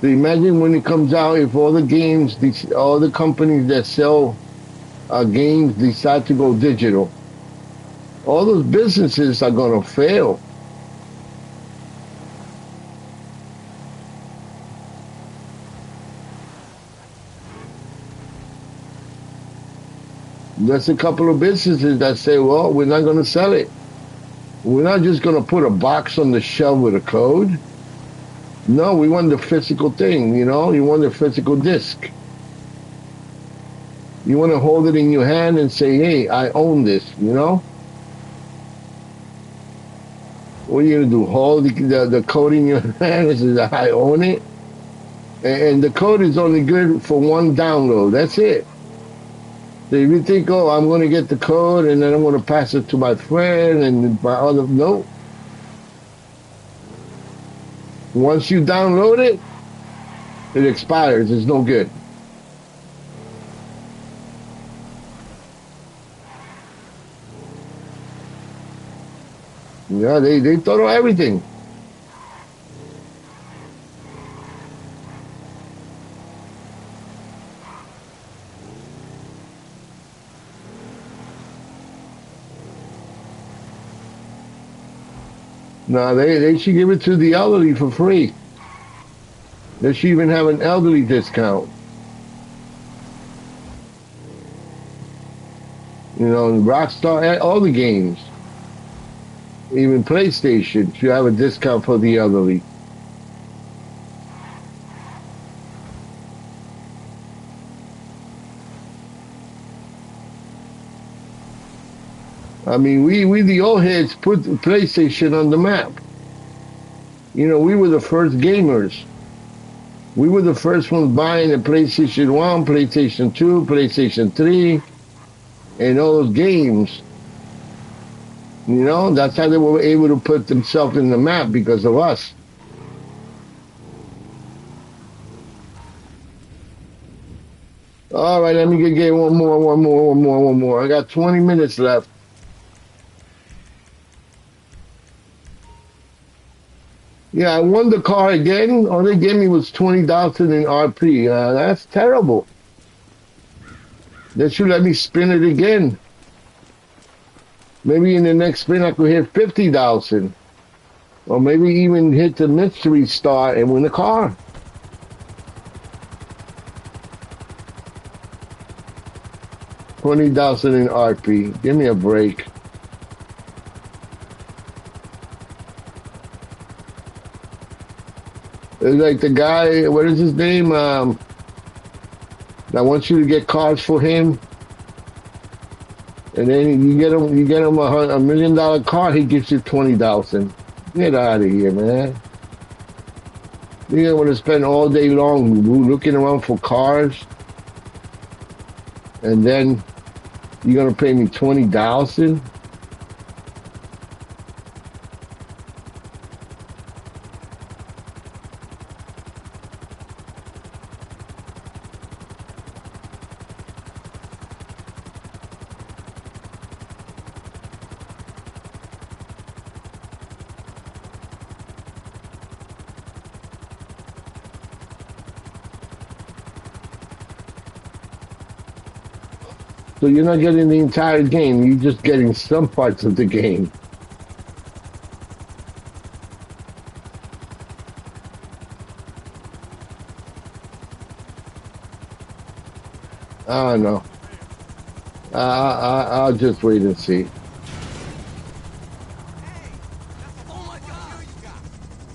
So imagine when it comes out, if all the companies that sell games decide to go digital, all those businesses are going to fail. There's a couple of businesses that say, well, we're not going to sell it. We're not just going to put a box on the shelf with a code. No, we want the physical thing, you want the physical disc. You want to hold it in your hand and say, hey, I own this, What are you gonna do? Hold the code in your hand and say, I own it? And the code is only good for one download. That's it. So if you think, oh, I'm gonna get the code and then I'm gonna pass it to my friend and my other, no. Once you download it, it expires. It's no good. Yeah, they thought of everything. No, they should give it to the elderly for free. They should even have an elderly discount. You know, Rockstar, all the games, even PlayStation, should have a discount for the elderly. I mean, we the old heads put PlayStation on the map. You know, we were the first gamers. We were the first ones buying the PlayStation 1, PlayStation 2, PlayStation 3, and all those games. You know, that's how they were able to put themselves in the map because of us. All right, let me get one more. I got 20 minutes left. Yeah, I won the car again. All they gave me was 20,000 in RP. That's terrible. They should let me spin it again. Maybe in the next spin I could hit 50,000. Or maybe even hit the mystery star and win the car. $20,000 in RP. Give me a break. It's like the guy, what is his name? That wants you to get cars for him. And then you get him $1 million car, he gives you 20,000. Get out of here, man. You're gonna want to spend all day long looking around for cars. And then you're gonna pay me 20,000? So you're not getting the entire game, you're just getting some parts of the game. I don't know. I'll just wait and see.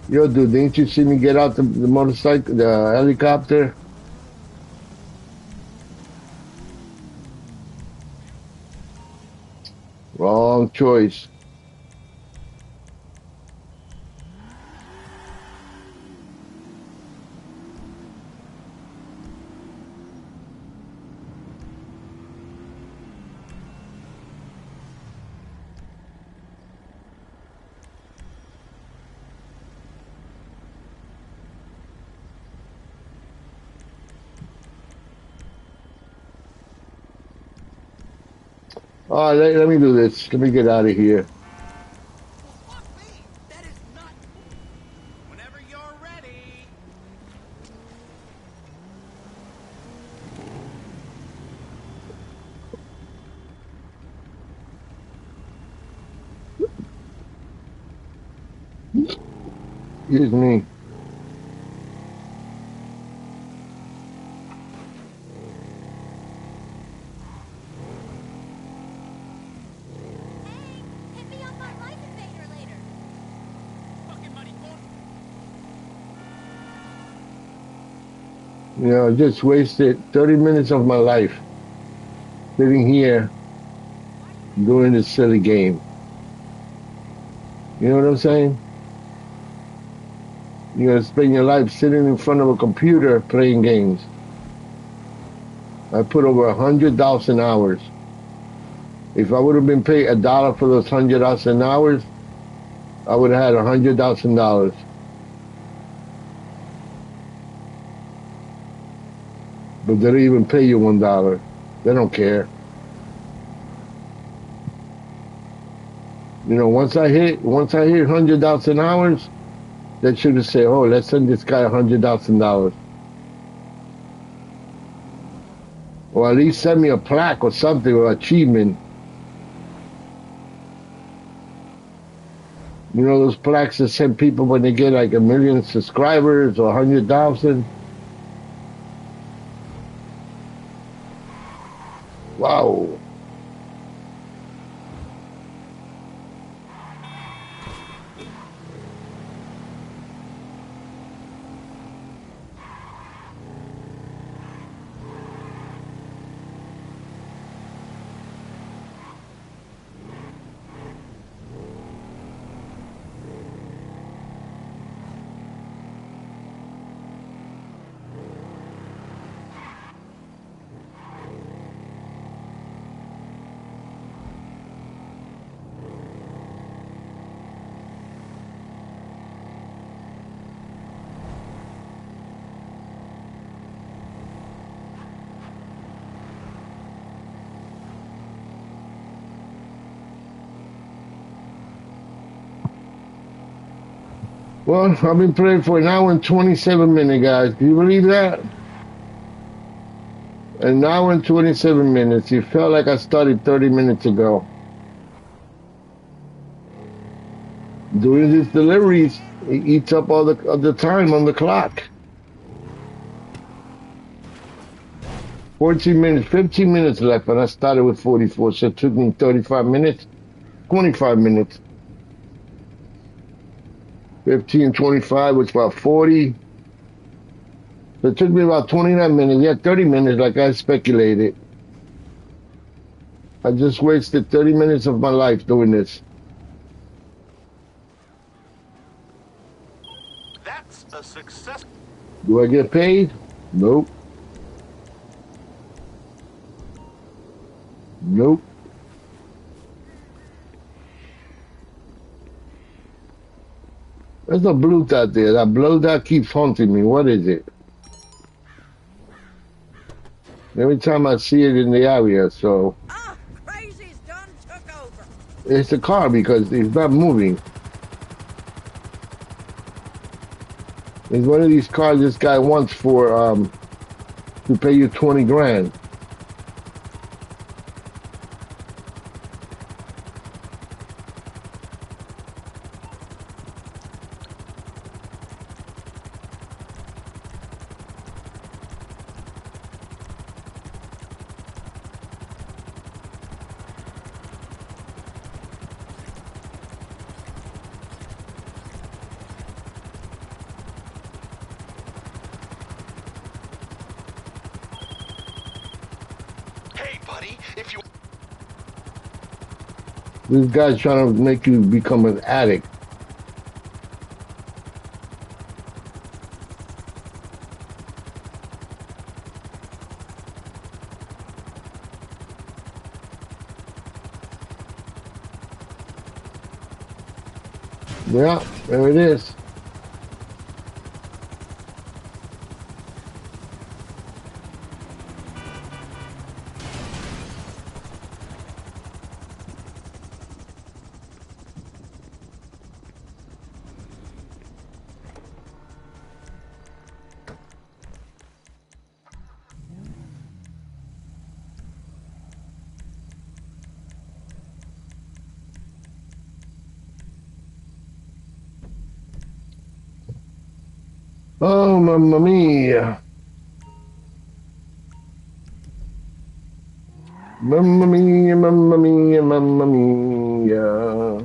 Yo, dude, didn't you see me get out the motorcycle, the helicopter? Wrong choice. Oh, let me do this. Let me get out of here. Well, fuck me. That is not. Whenever you're ready. Excuse me. Hit me up on Life Invader later. Fucking money You know, just wasted 30 minutes of my life sitting here doing this silly game. You know what I'm saying? You're gonna spend your life sitting in front of a computer playing games. I put over 100,000 hours. If I would have been paid $1 for those 100,000 hours, I would have had $100,000. But they don't even pay you $1. They don't care. You know, once I hit 100,000 hours, they should have said, "Oh, let's send this guy $100,000, or at least send me a plaque or something or achievement." You know those plaques that send people when they get like 1 million subscribers or 100,000. Wow. Well, I've been playing for an hour and 27 minutes, guys. Can you believe that? An hour and 27 minutes. It felt like I started 30 minutes ago. Doing these deliveries, it eats up all the time on the clock. 14 minutes, 15 minutes left, and I started with 44, so it took me 35 minutes, 25 minutes. 15, 25, which about 40. So it took me about 29 minutes. Yeah, 30 minutes, like I speculated. I just wasted 30 minutes of my life doing this. That's a success. Do I get paid? Nope. Nope. There's a blue dot there. That blue dot keeps haunting me. What is it? Every time I see it in the area, so Crazy's done took over. it's a car because it's not moving. It's one of these cars this guy wants for to pay you 20 grand. Hey, buddy, if you... This guy's trying to make you become an addict. Yeah, there it is. Oh, mamma mia. Mamma mia, mamma mia, mamma mia.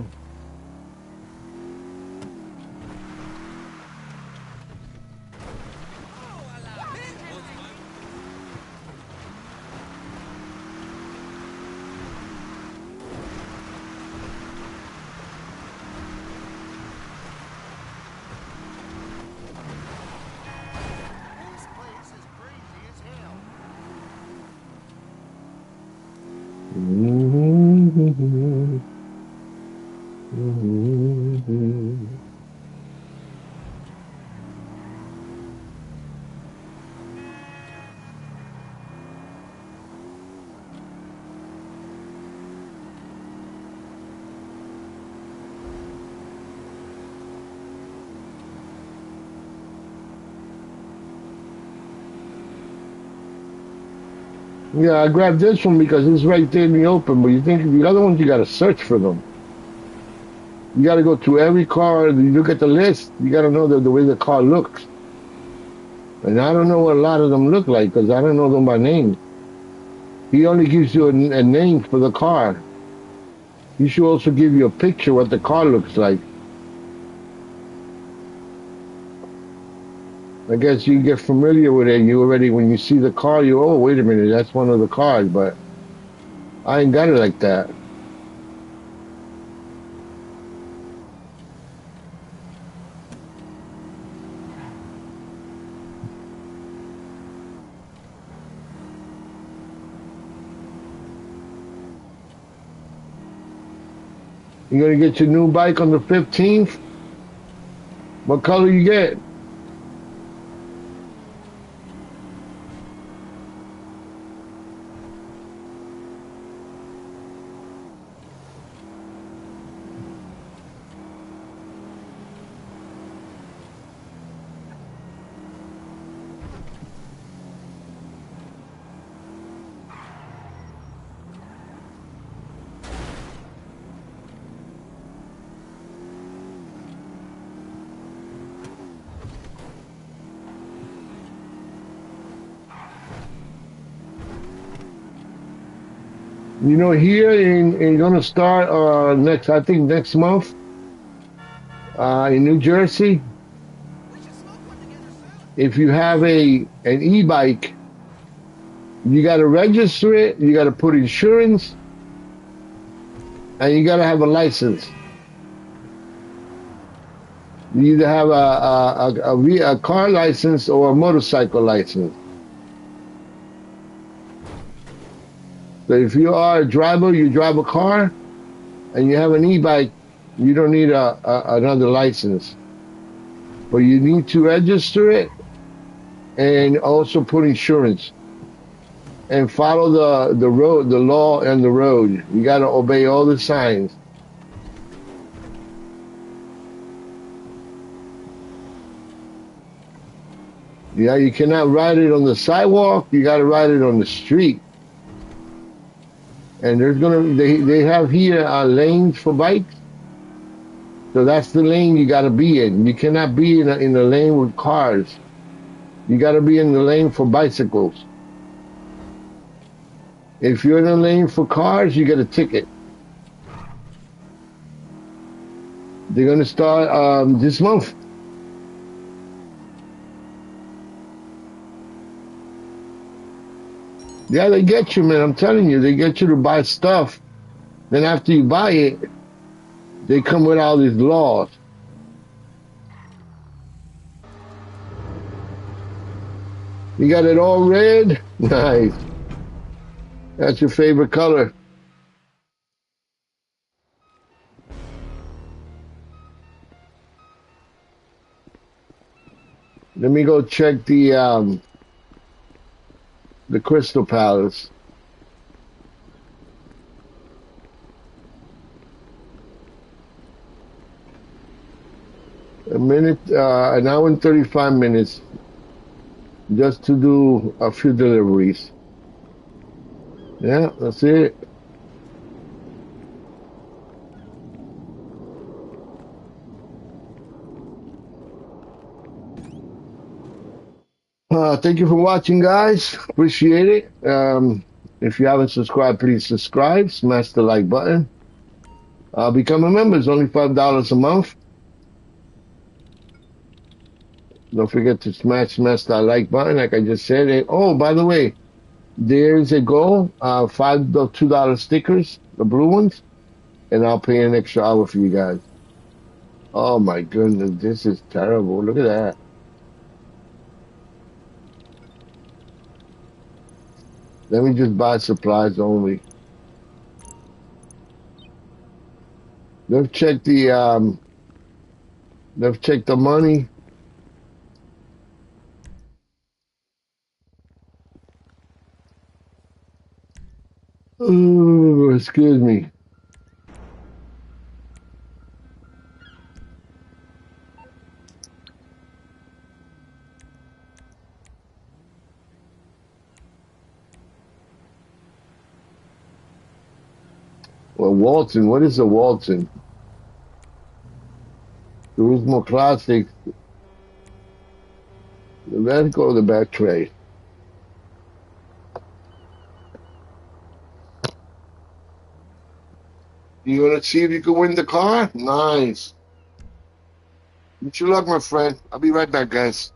Yeah, I grabbed this one because it's right there in the open. But you think the other ones, you got to search for them. You got to go to every car. You look at the list. You got to know the way the car looks. And I don't know what a lot of them look like because I don't know them by name. He only gives you a name for the car. He should also give you a picture what the car looks like. I guess you get familiar with it. You already, when you see the car, you, oh, wait a minute, that's one of the cars. But I ain't got it like that. You're gonna get your new bike on the 15th? What color you get? You know, here in gonna start I think next month, in New Jersey. If you have an e-bike, you got to register it. You got to put insurance, and you got to have a license. You either have a car license or a motorcycle license. So if you are a driver, you drive a car, and you have an e-bike, you don't need another license. But you need to register it and also put insurance. And follow the law and the road. You got to obey all the signs. Yeah, you cannot ride it on the sidewalk. You got to ride it on the street. And they have here lanes for bikes. So that's the lane you got to be in. You cannot be in a lane with cars. You got to be in the lane for bicycles. If you're in a lane for cars, you get a ticket. They're going to start this month. Yeah, they get you, man. I'm telling you, they get you to buy stuff. Then after you buy it, they come with all these laws. You got it all red? Nice. That's your favorite color. Let me go check the Crystal Palace. An hour and 35 minutes just to do a few deliveries. Yeah, that's it. Thank you for watching, guys. Appreciate it. If you haven't subscribed, please subscribe. Smash the like button. Become a member. It's only $5 a month. Don't forget to smash that like button, like I just said. And, oh, by the way, there's a goal. $2 stickers, the blue ones, and I'll pay an extra hour for you guys. Oh my goodness, this is terrible. Look at that. Let me just buy supplies only. They've checked the money. Oh, excuse me. Well, Walton, what is a Walton? Turismo Classic. Let's go to the back tray. You want to see if you can win the car? Nice. Wish you luck, my friend. I'll be right back, guys.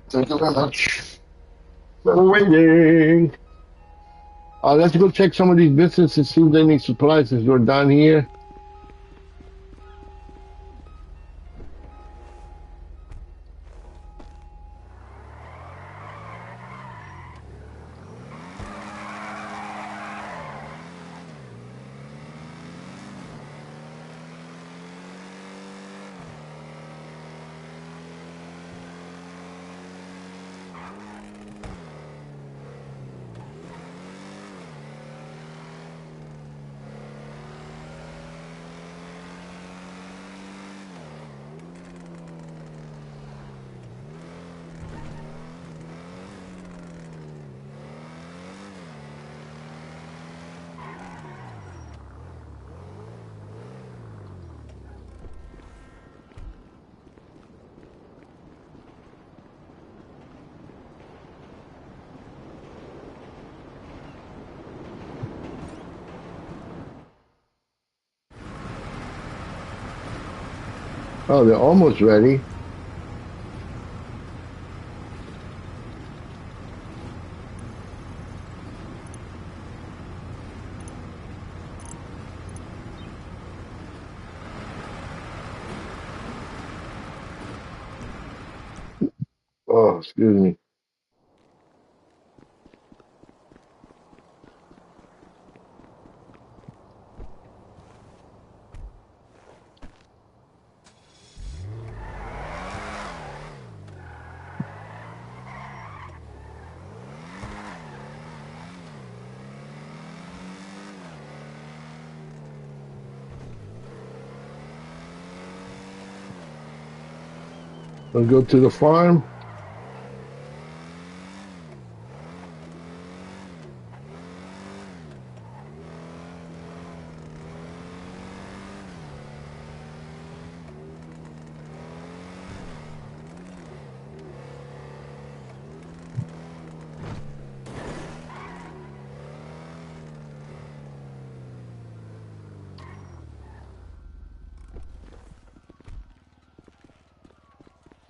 Thank you very much for waiting. Let's go check some of these businesses, see if they need supplies since we're down here. Oh, they're almost ready. Oh, excuse me. We'll go to the farm.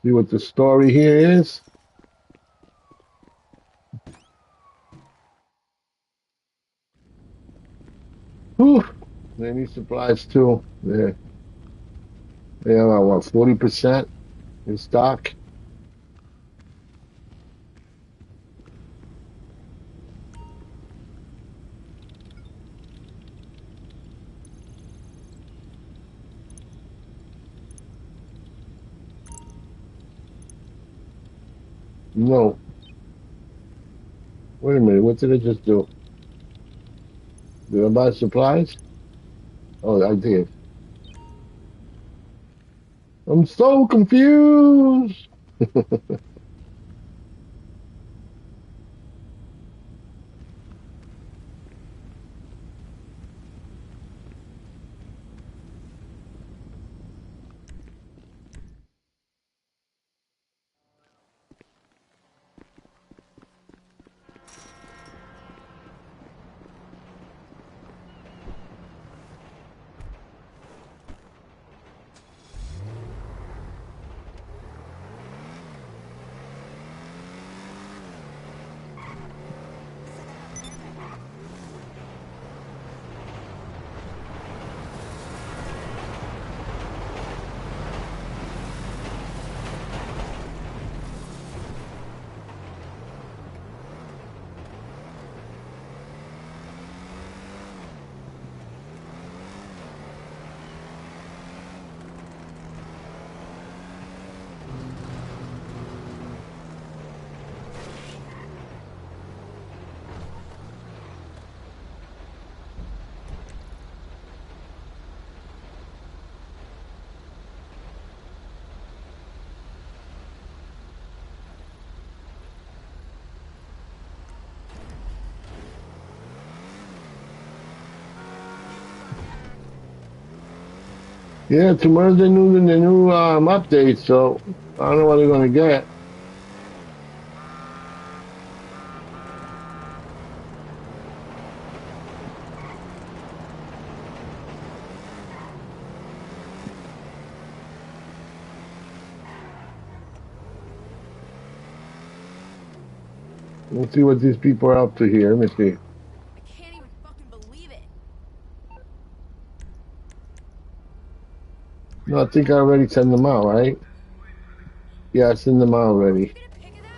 See what the story here is. Whew. They need supplies too. Yeah. They have what, 40% in stock? No. Wait a minute. What did I just do? Did I buy supplies? Oh, I did. I'm so confused. Yeah, tomorrow's the new update, so I don't know what they're gonna get. Let's see what these people are up to here. Let me see. I can't even fucking believe it. No, I think I already sent them out, right? Yeah, I sent them out You already. get a pic of that?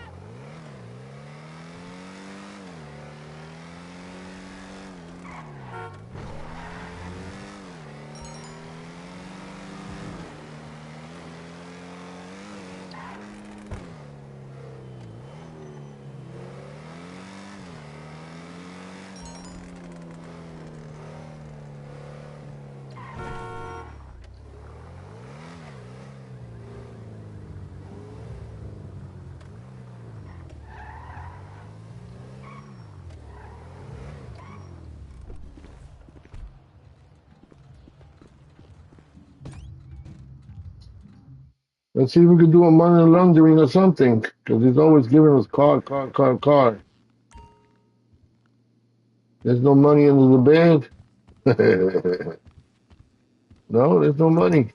Let's see if we can do a money laundering or something, because he's always giving us card. There's no money under the bed. No, there's no money.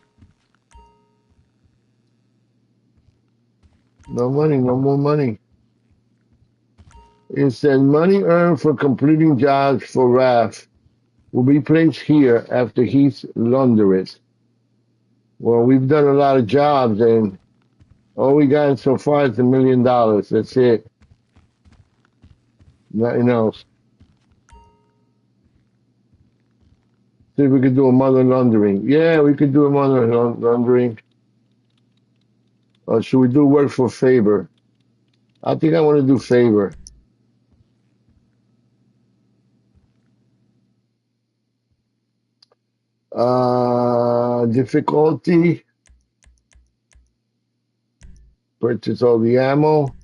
No money, no more money. It said money earned for completing jobs for RAF will be placed here after he's laundered. Well, we've done a lot of jobs, and all we got so far is $1 million. That's it. Nothing else. See if we could do a mother laundering. Yeah, we could do a mother laundering. Or should we do work for favor? I think I want to do favor. Difficulty. Purchase all the ammo.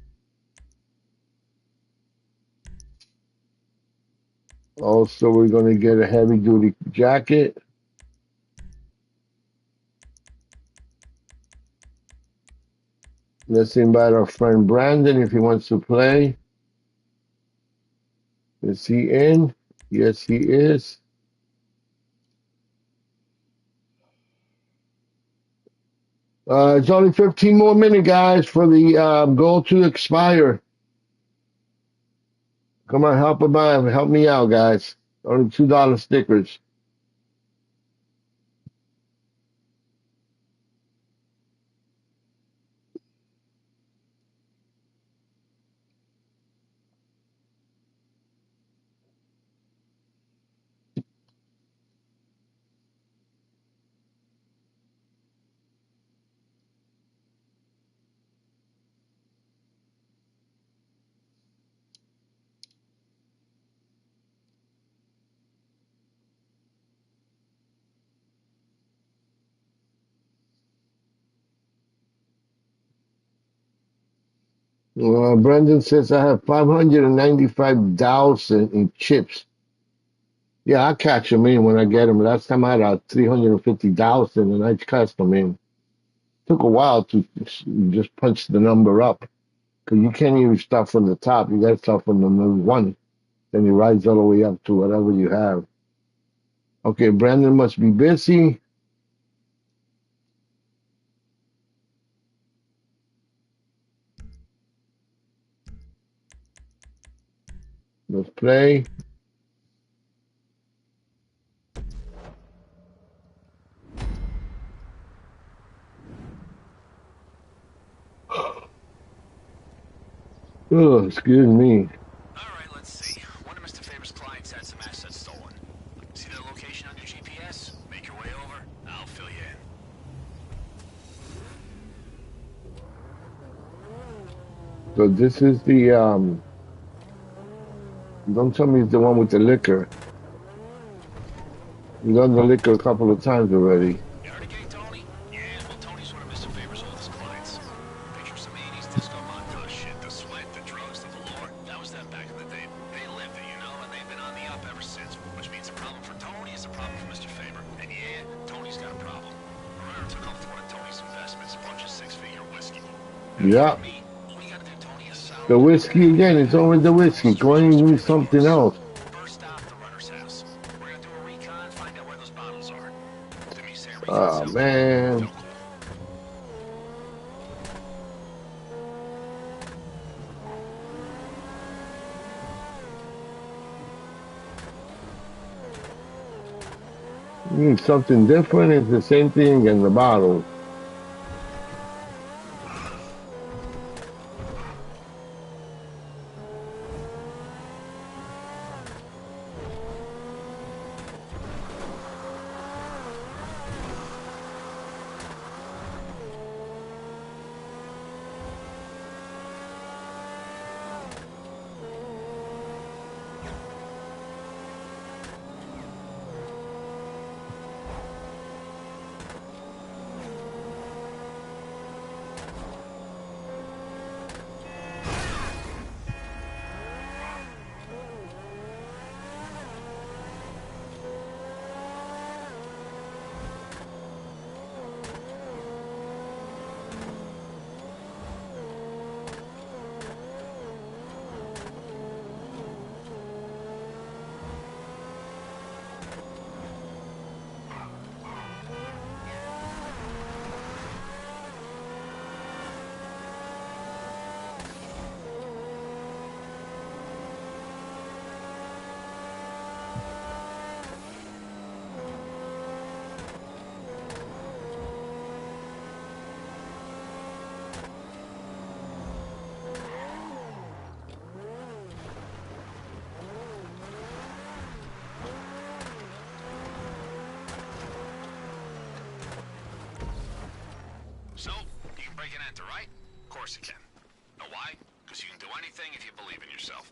Also, we're going to get a heavy duty jacket. Let's invite our friend Brandon if he wants to play. Is he in? Yes, he is. It's only 15 more minutes, guys, for the goal to expire. Come on, help me out, guys. Only $2 stickers. Brendan says I have 595,000 in chips. Yeah, I catch them in when I get them. Last time I had 350,000 and I catch them in. Took a while to just punch the number up because you can't even start from the top. You got to start from the number one. Then you rise all the way up to whatever you have. Okay, Brandon must be busy. Let's play. Oh, excuse me. All right, let's see. One of Mr. Faber's clients had some assets stolen. See the location on your GPS? Make your way over. I'll fill you in. So this is the don't tell me it's the one with the liquor. We've done the liquor a couple of times already. You heard of Gay Tony? Yeah, well, Tony's one of Mr. Faber's oldest clients. Picture some 80s disco montage shit. The sweat, the drugs, the velour. That was them back in the day. They lived it, you know, and they've been on the up ever since. Which means a problem for Tony is a problem for Mr. Faber. And yeah, Tony's got a problem. Herrera took off one of Tony's investments, a bunch of six-figure whiskey. And Yeah. me, we gotta do Tony a solid. The whiskey again. It's always the whiskey. Go and do something else. First stop, the runner's house. We're gonna do a recon, find out where those bottles are. Did me say a recon Oh sales? man. No, cool. Something different. It's the same thing in the bottle. So, you can break and enter, right? Of course you can. Know why? Because you can do anything if you believe in yourself.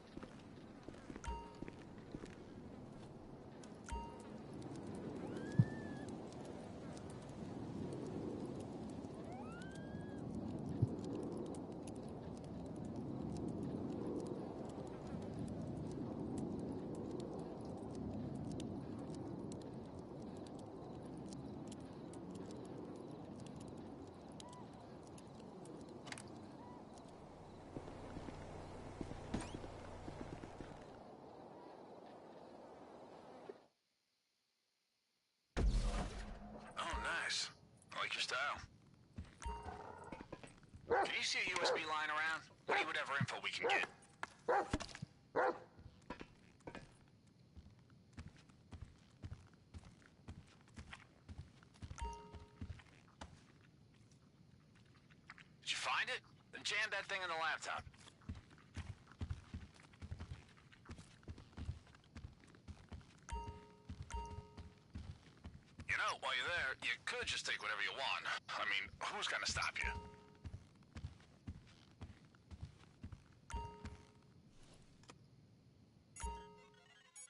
Oh, nice. I like your style. Can you see a USB line around? We need whatever info we can get. Did you find it? Then jam that thing in the laptop. You know, while you're there, you could just take whatever you want. I mean, who's gonna stop you?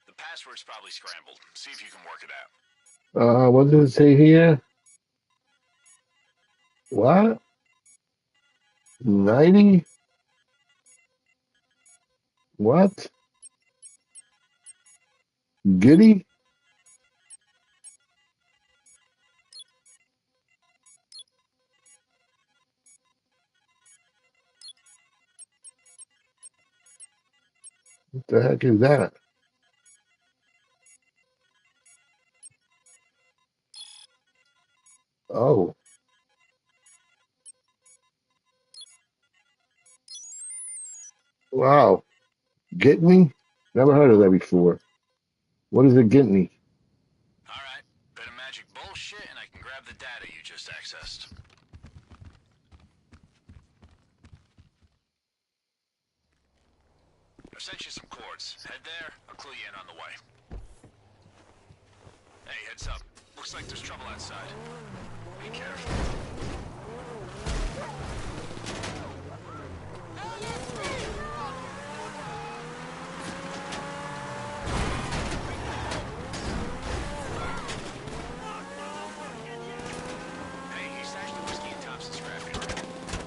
The password's probably scrambled. See if you can work it out. What does it say here? What? 90? What? Giddy? What the heck is that? Oh, wow. Get me? Never heard of that before. What is a get me? Alright, bit of magic bullshit and I can grab the data you just accessed. I've sent you some cords. Head there, I'll clue you in on the way. Hey, heads up. Looks like there's trouble outside. Be careful. Hey, he stashed the whiskey in Thompson's scrapyard.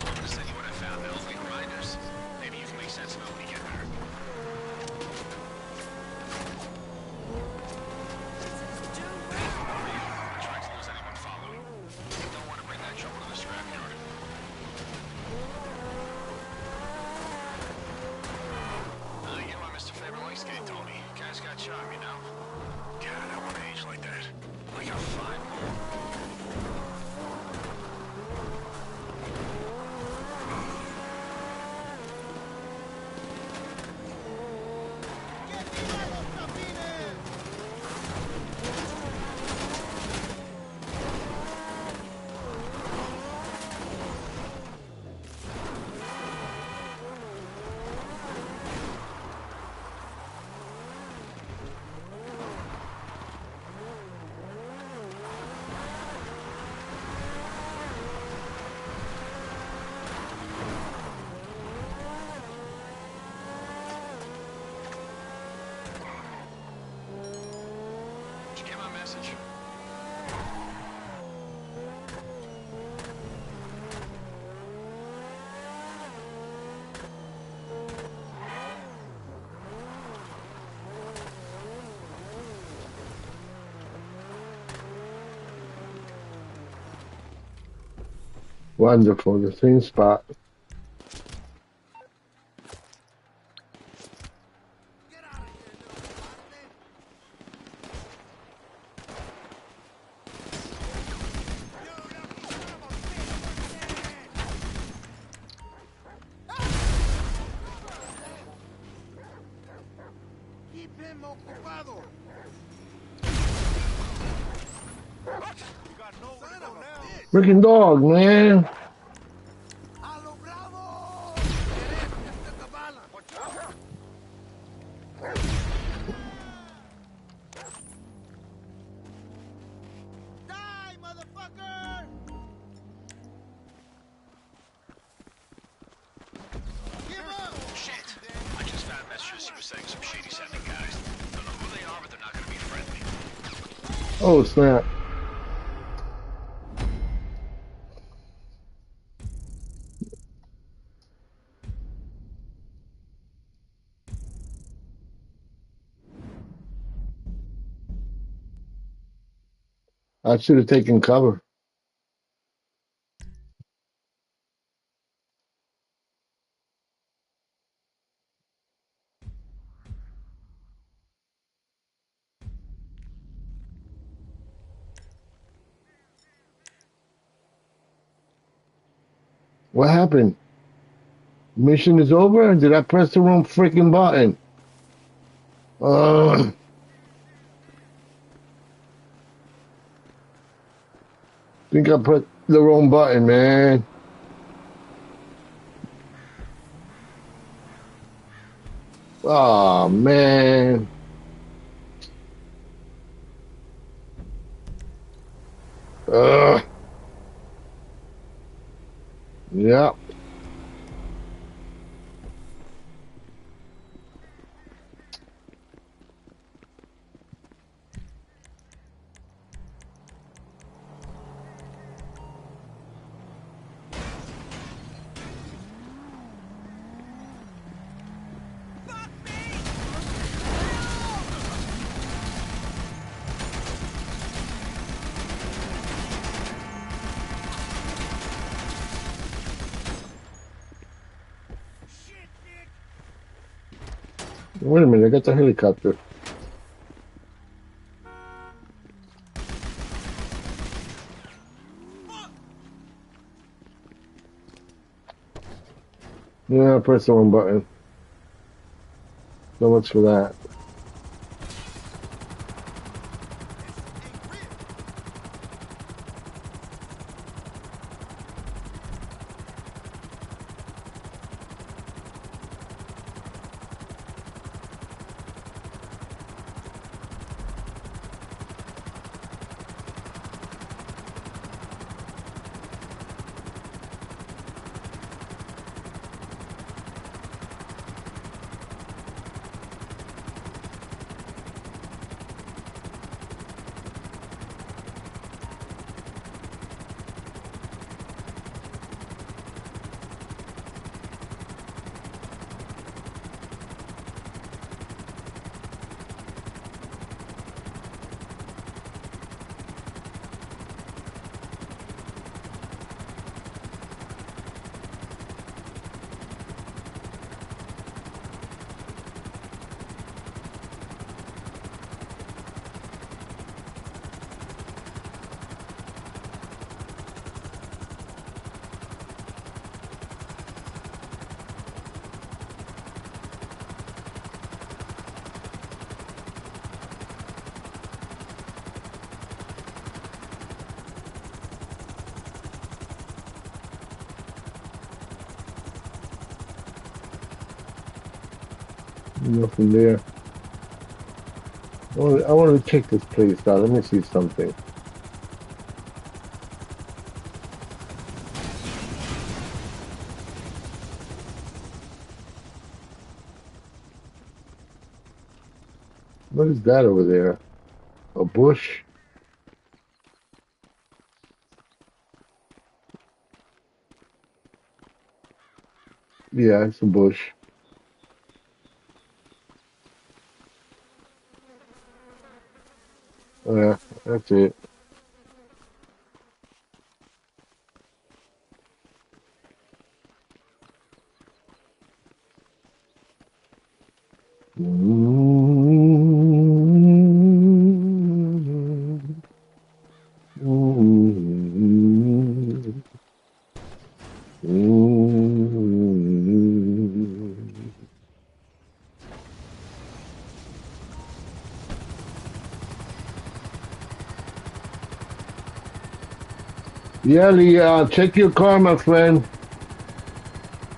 I'm gonna send you what I found. They'll leave reminders. Maybe you can make sense of it when you get there. I'm trying to lose anyone following. You don't want to bring that trouble to the scrapyard. You know what Mr. Faber Lakeskate told me? Guy's got charm, you know? God, I want to age like that. Like a fine woman. Did you get my message? Wonderful. The same spot. Get out of here, little bastard! You lucky son of a bitch! Keep him ocupado! You got nowhere to go now. Freaking dog, man. ¡A lo bravo! Esta cabala. Die, motherfucker! Give up! Shit! I just found messages he was sending some shady sounding guys. Don't know who they are, but they're not gonna be friendly. Oh, snap. I should have taken cover. What happened? Mission is over? Did I press the wrong freaking button? Think I pressed the wrong button, man. Oh, man. Yeah. Fuck Wait a minute, I got the helicopter. Yeah, I pressed the wrong button. So much for that. Nothing there. I want to check this place out. Let me see something. What is that over there? A bush? Yeah, it's a bush. Yeah, that's it. Yeah, Lee, check your car, my friend.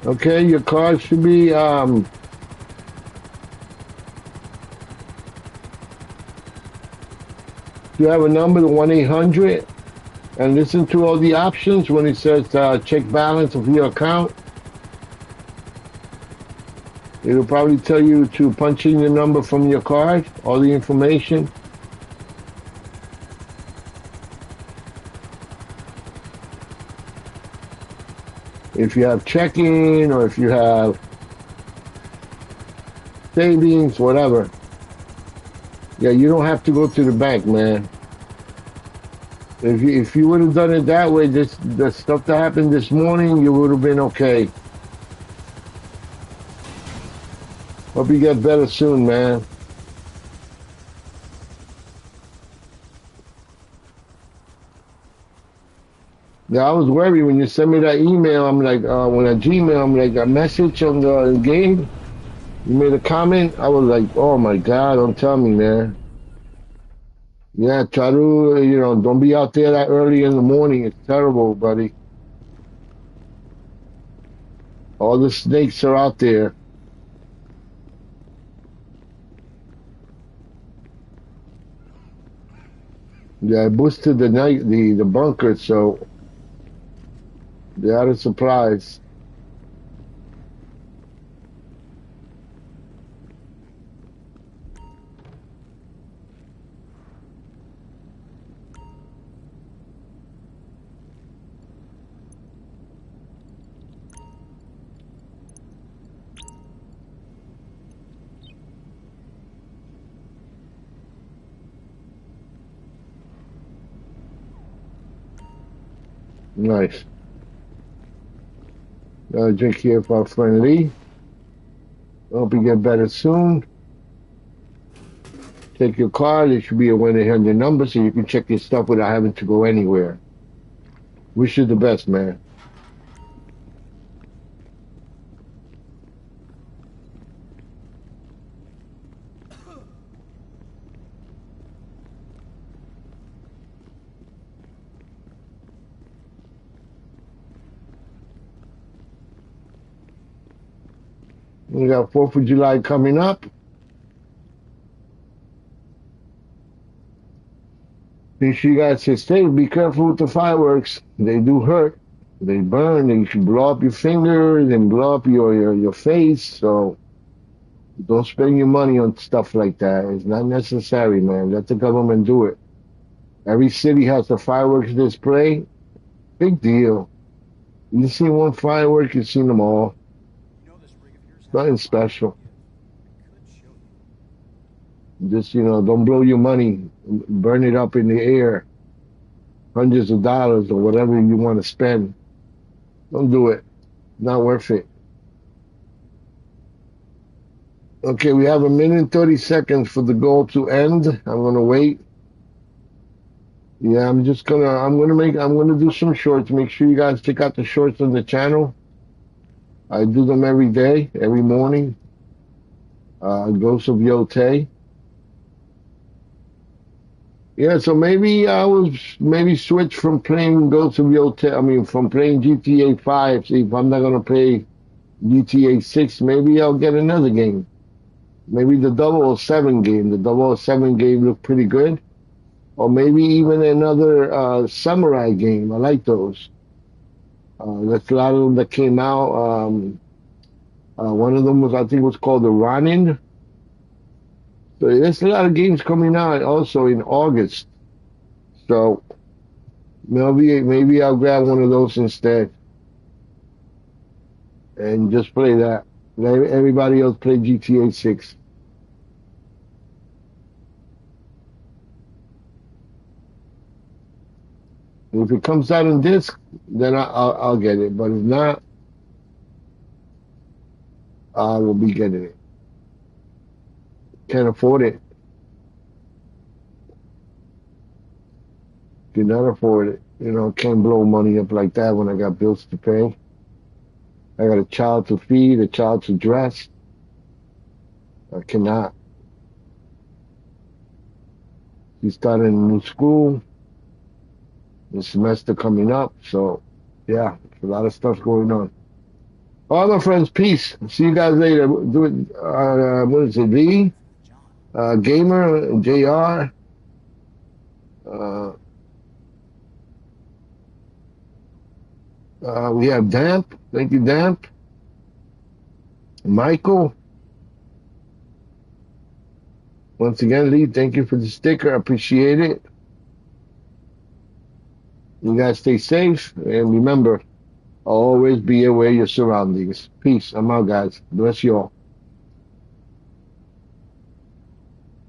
Okay, your car should be you have a number, the 1-800, and listen to all the options when it says check balance of your account. It'll probably tell you to punch in your number from your card, all the information. If you have checking or if you have savings, whatever. Yeah, you don't have to go to the bank, man. If you would have done it that way, the stuff that happened this morning, you would have been okay. Hope you get better soon, man. Yeah, I was worried when you sent me that email. I'm like, when I Gmail, I'm like, a message on the game. You made a comment. I was like, oh my God, don't tell me, man. Yeah, try to, don't be out there that early in the morning. It's terrible, buddy. All the snakes are out there. Yeah, I boosted the bunker, so they had a surprise. Nice. Drink here for our friend Lee. Hope you get better soon. take your card. There should be a 1-800 number so you can check your stuff without having to go anywhere. Wish you the best, man. We got 4th of July coming up. Make sure you guys stay safe. Be careful with the fireworks. They do hurt. They burn. And you can blow up your fingers and blow up your face. So don't spend your money on stuff like that. It's not necessary, man. Let the government do it. Every city has a fireworks display. Big deal. You see one firework, you've seen them all. Nothing special. Just, don't blow your money. Burn it up in the air. Hundreds of dollars or whatever you want to spend. Don't do it. Not worth it. Okay, we have 1 minute and 30 seconds for the goal to end. I'm gonna wait. Yeah, I'm gonna do some shorts. Make sure you guys check out the shorts on the channel. I do them every day, every morning. Ghost of Yote. Yeah, so maybe I was switch from playing Ghost of Yote. From playing GTA 5. See, if I'm not gonna play GTA 6, maybe I'll get another game. Maybe the 007 game. The 007 game looked pretty good. Or maybe even another samurai game. I like those. There's a lot of them that came out. One of them I think was called the Ronin. So there's a lot of games coming out also in August. So maybe I'll grab one of those instead. And just play that. Let everybody else play GTA 6. If it comes out on disc, then I'll get it. But if not, I will be getting it. Can't afford it. Cannot afford it. Can't blow money up like that when I got bills to pay. I got a child to feed, a child to dress. I cannot. She's starting a new school. The semester coming up, so yeah, a lot of stuff going on. All right, my friends, peace. See you guys later. Do it. What is it? V, Gamer, JR. We have Damp. Thank you, Damp. Michael. Once again, Lee, thank you for the sticker. I appreciate it. You guys stay safe, and remember, always be aware of your surroundings. Peace. I'm out, guys. Bless you all.